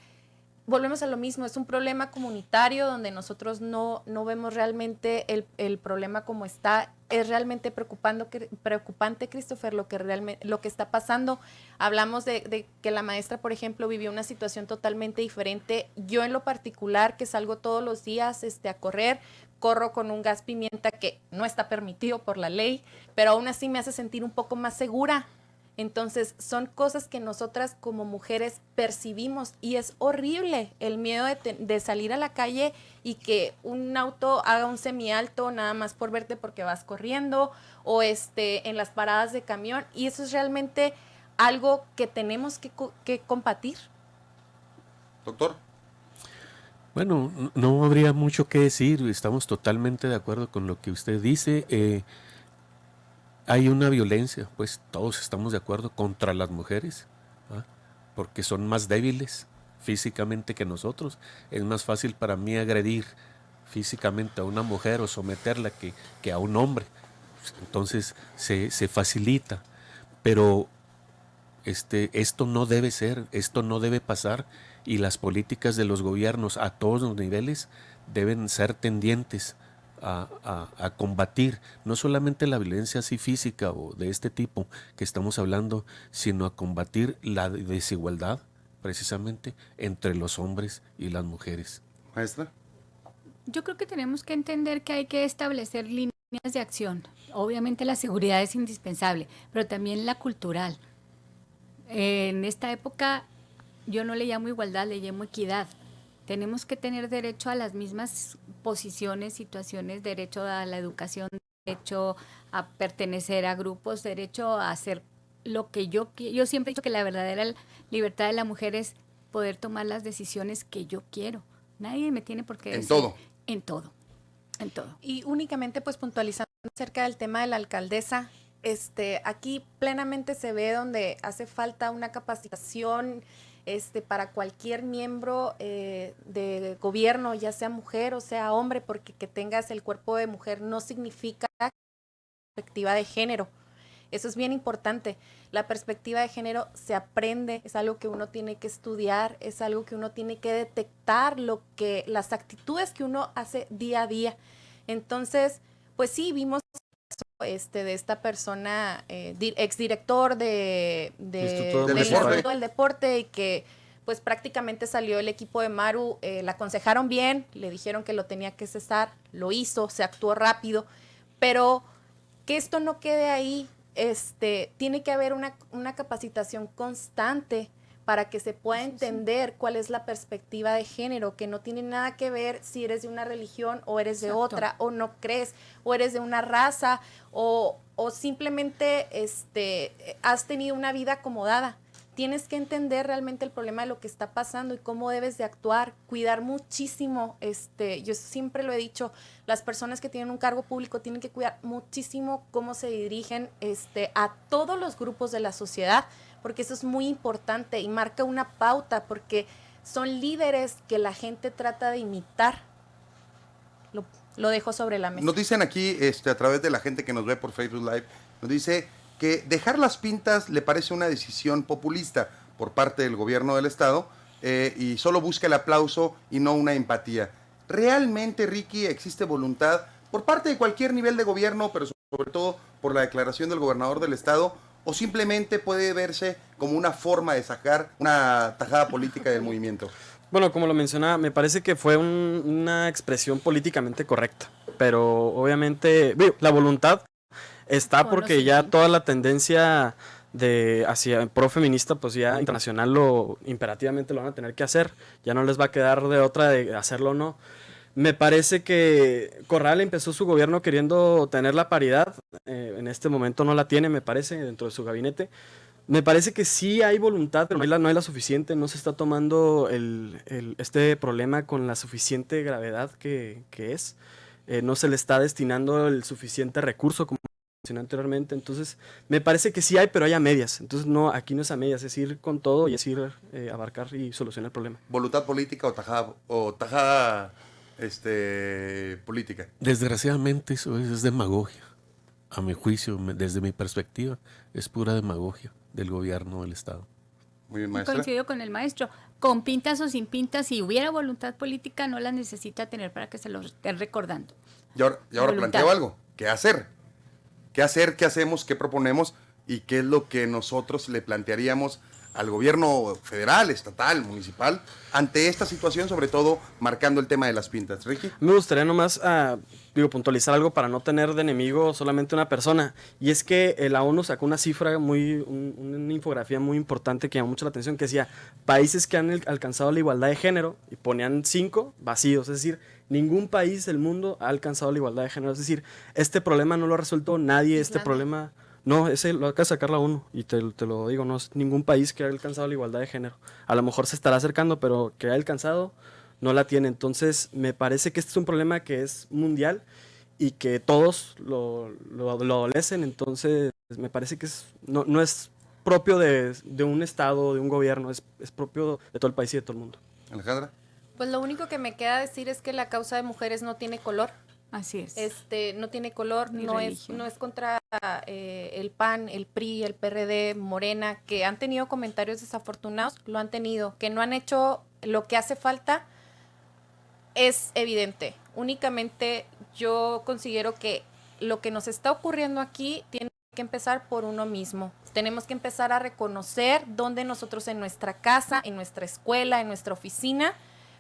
[SPEAKER 5] volvemos a lo mismo, es un problema comunitario donde nosotros no vemos realmente el problema como está. Es realmente preocupante, Christopher, lo que está pasando. Hablamos de que la maestra, por ejemplo, vivió una situación totalmente diferente. Yo en lo particular, que salgo todos los días a correr, corro con un gas pimienta que no está permitido por la ley, pero aún así me hace sentir un poco más segura. Entonces, son cosas que nosotras como mujeres percibimos y es horrible el miedo de salir a la calle y que un auto haga un semialto nada más por verte porque vas corriendo, o en las paradas de camión, y eso es realmente algo que tenemos que combatir.
[SPEAKER 2] Doctor.
[SPEAKER 4] Bueno, no habría mucho que decir, estamos totalmente de acuerdo con lo que usted dice. Hay una violencia, pues todos estamos de acuerdo, contra las mujeres, ¿ah? Porque son más débiles físicamente que nosotros. Es más fácil para mí agredir físicamente a una mujer o someterla que a un hombre. Entonces se facilita, pero esto no debe ser, esto no debe pasar, y las políticas de los gobiernos a todos los niveles deben ser tendientes a combatir no solamente la violencia así física o de este tipo que estamos hablando, sino a combatir la desigualdad precisamente entre los hombres y las mujeres.
[SPEAKER 2] Maestra.
[SPEAKER 3] Yo creo que tenemos que entender que hay que establecer líneas de acción. Obviamente la seguridad es indispensable, pero también la cultural. En esta época yo no le llamo igualdad, le llamo equidad. Tenemos que tener derecho a las mismas posiciones, situaciones, derecho a la educación, derecho a pertenecer a grupos, derecho a hacer lo que yo siempre he dicho que la verdadera libertad de la mujer es poder tomar las decisiones que yo quiero. Nadie me tiene por qué decir.
[SPEAKER 2] En todo.
[SPEAKER 3] En todo. En todo.
[SPEAKER 5] Y únicamente pues puntualizando acerca del tema de la alcaldesa, aquí plenamente se ve donde hace falta una capacitación para cualquier miembro de gobierno, ya sea mujer o sea hombre, porque que tengas el cuerpo de mujer no significa perspectiva de género. Eso es bien importante. La perspectiva de género se aprende, es algo que uno tiene que estudiar, es algo que uno tiene que detectar, las actitudes que uno hace día a día. Entonces, pues sí, vimos de esta persona, exdirector del Instituto del Deporte, y que pues prácticamente salió el equipo de Maru, la aconsejaron bien, le dijeron que lo tenía que cesar, lo hizo, se actuó rápido, pero que esto no quede ahí, tiene que haber una capacitación constante para que se pueda entender cuál es la perspectiva de género, que no tiene nada que ver si eres de una religión o eres de otra, o no crees, o eres de una raza, o simplemente has tenido una vida acomodada. Tienes que entender realmente el problema de lo que está pasando y cómo debes de actuar, cuidar muchísimo. Yo siempre lo he dicho, las personas que tienen un cargo público tienen que cuidar muchísimo cómo se dirigen a todos los grupos de la sociedad, porque eso es muy importante y marca una pauta, porque son líderes que la gente trata de imitar. Lo dejo sobre la mesa.
[SPEAKER 2] Nos dicen aquí, a través de la gente que nos ve por Facebook Live, nos dice que dejar las pintas le parece una decisión populista por parte del gobierno del estado, y solo busca el aplauso y no una empatía. ¿Realmente, Ricky, existe voluntad por parte de cualquier nivel de gobierno, pero sobre todo por la declaración del gobernador del estado, o simplemente puede verse como una forma de sacar una tajada política del movimiento?
[SPEAKER 6] Bueno, como lo mencionaba, me parece que fue una expresión políticamente correcta, pero obviamente la voluntad está porque ya toda la tendencia hacia pro feminista, pues ya internacional imperativamente lo van a tener que hacer, ya no les va a quedar de otra de hacerlo o no. Me parece que Corral empezó su gobierno queriendo tener la paridad, en este momento no la tiene, me parece, dentro de su gabinete. Me parece que sí hay voluntad, pero no hay la suficiente, no se está tomando este problema con la suficiente gravedad que es. No se le está destinando el suficiente recurso como mencioné anteriormente. Entonces me parece que sí hay, pero hay a medias. Entonces aquí no es a medias, es ir con todo y es ir abarcar y solucionar el problema.
[SPEAKER 2] ¿Voluntad política o tajada política?
[SPEAKER 4] Desgraciadamente eso es demagogia. A mi juicio, desde mi perspectiva, es pura demagogia del gobierno del estado.
[SPEAKER 2] Muy bien, maestra.
[SPEAKER 3] Coincido con el maestro. Con pintas o sin pintas, si hubiera voluntad política, no la necesita tener para que se lo estén recordando.
[SPEAKER 2] Y ahora planteo algo. ¿Qué hacer? ¿Qué hacer? ¿Qué hacemos? ¿Qué proponemos? ¿Y qué es lo que nosotros le plantearíamos al gobierno federal, estatal, municipal, ante esta situación, sobre todo marcando el tema de las pintas? Ricky.
[SPEAKER 6] Me gustaría nomás puntualizar algo para no tener de enemigo solamente una persona, y es que la ONU sacó una cifra, una infografía muy importante que llamó mucho la atención, que decía países que han alcanzado la igualdad de género, y ponían 5 vacíos, es decir, ningún país del mundo ha alcanzado la igualdad de género, es decir, este problema no lo ha resuelto nadie, este problema... No, ese lo acaba de sacar la ONU, y te lo digo, no es ningún país que haya alcanzado la igualdad de género. A lo mejor se estará acercando, pero que haya alcanzado, no la tiene. Entonces, me parece que este es un problema que es mundial y que todos lo adolecen. Entonces, me parece que no es propio de un estado, de un gobierno, es propio de todo el país y de todo el mundo.
[SPEAKER 2] Alejandra.
[SPEAKER 5] Pues lo único que me queda decir es que la causa de mujeres no tiene color.
[SPEAKER 3] Así es.
[SPEAKER 5] No tiene color,
[SPEAKER 3] Ni
[SPEAKER 5] no
[SPEAKER 3] religión.
[SPEAKER 5] es contra el PAN, el PRI, el PRD, Morena, que han tenido comentarios desafortunados, lo han tenido, que no han hecho lo que hace falta, es evidente. Únicamente yo considero que lo que nos está ocurriendo aquí tiene que empezar por uno mismo. Tenemos que empezar a reconocer dónde nosotros en nuestra casa, en nuestra escuela, en nuestra oficina,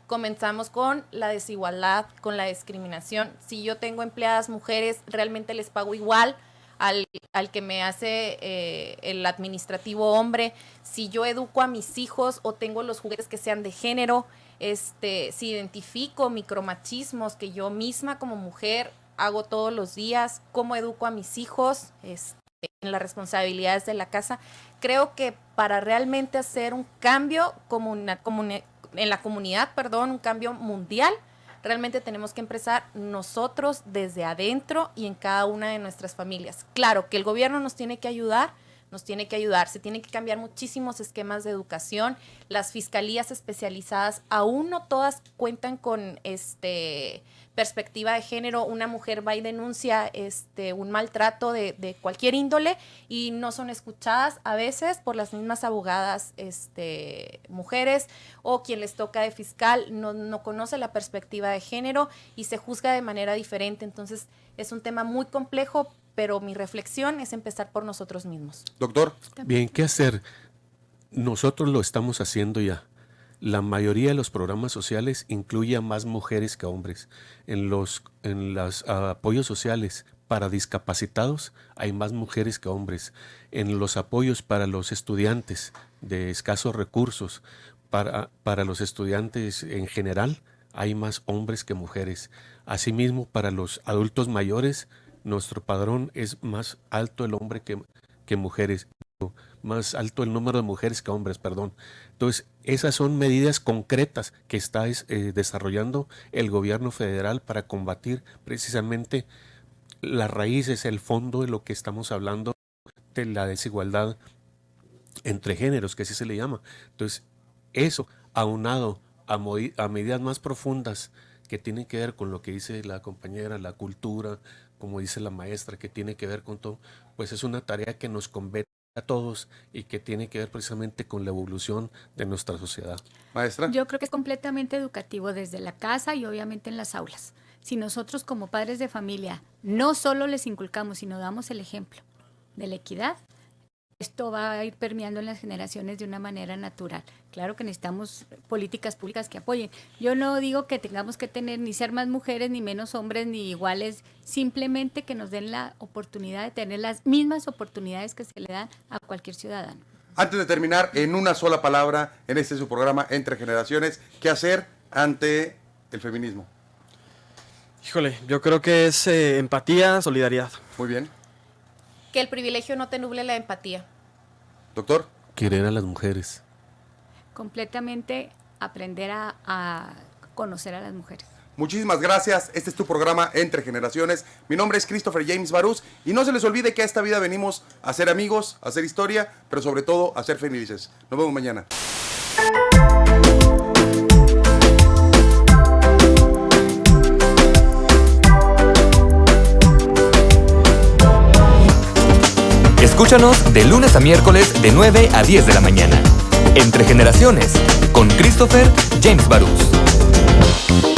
[SPEAKER 5] comenzamos con la desigualdad, con la discriminación. Si yo tengo empleadas mujeres, realmente les pago igual al que me hace el administrativo hombre. Si yo educo a mis hijos o tengo los juguetes que sean de género, si identifico micromachismos que yo misma como mujer hago todos los días, cómo educo a mis hijos en las responsabilidades de la casa. Creo que para realmente hacer un cambio en la comunidad, un cambio mundial, realmente tenemos que empezar nosotros desde adentro y en cada una de nuestras familias. Claro que el gobierno nos tiene que ayudar, se tienen que cambiar muchísimos esquemas de educación, las fiscalías especializadas aún no todas cuentan con perspectiva de género. Una mujer va y denuncia un maltrato de cualquier índole y no son escuchadas a veces por las mismas abogadas mujeres, o quien les toca de fiscal no conoce la perspectiva de género y se juzga de manera diferente. Entonces es un tema muy complejo, pero mi reflexión es empezar por nosotros mismos.
[SPEAKER 2] Doctor.
[SPEAKER 4] Bien, ¿qué hacer? Nosotros lo estamos haciendo ya. La mayoría de los programas sociales incluye a más mujeres que hombres. En los apoyos sociales para discapacitados hay más mujeres que hombres. En los apoyos para los estudiantes de escasos recursos, para los estudiantes en general, hay más hombres que mujeres. Asimismo, para los adultos mayores, nuestro padrón es más alto el hombre que mujeres. Más alto el número de mujeres que hombres, perdón. Entonces, esas son medidas concretas que está desarrollando el gobierno federal para combatir precisamente las raíces, el fondo de lo que estamos hablando de la desigualdad entre géneros, que así se le llama. Entonces, eso aunado a medidas más profundas que tienen que ver con lo que dice la compañera, la cultura, como dice la maestra, que tiene que ver con todo, pues es una tarea que nos compete a todos y que tiene que ver precisamente con la evolución de nuestra sociedad.
[SPEAKER 2] Maestra.
[SPEAKER 3] Yo creo que es completamente educativo desde la casa y obviamente en las aulas. Si nosotros como padres de familia no solo les inculcamos, sino damos el ejemplo de la equidad, esto va a ir permeando en las generaciones de una manera natural. Claro que necesitamos políticas públicas que apoyen. Yo no digo que tengamos que tener ni ser más mujeres, ni menos hombres, ni iguales, simplemente que nos den la oportunidad de tener las mismas oportunidades que se le dan a cualquier ciudadano.
[SPEAKER 2] Antes de terminar, en una sola palabra, en este su programa Entre Generaciones, ¿qué hacer ante el feminismo?
[SPEAKER 6] Híjole, yo creo que es empatía, solidaridad.
[SPEAKER 2] Muy bien.
[SPEAKER 5] Que el privilegio no te nuble la empatía.
[SPEAKER 2] Doctor.
[SPEAKER 4] Querer a las mujeres.
[SPEAKER 3] Completamente aprender a conocer a las mujeres.
[SPEAKER 2] Muchísimas gracias. Este es tu programa Entre Generaciones. Mi nombre es Christopher James Barús y no se les olvide que a esta vida venimos a ser amigos, a hacer historia, pero sobre todo a ser felices. Nos vemos mañana.
[SPEAKER 1] Escúchanos de lunes a miércoles de 9 a 10 de la mañana. Entre Generaciones, con Christopher James Barús.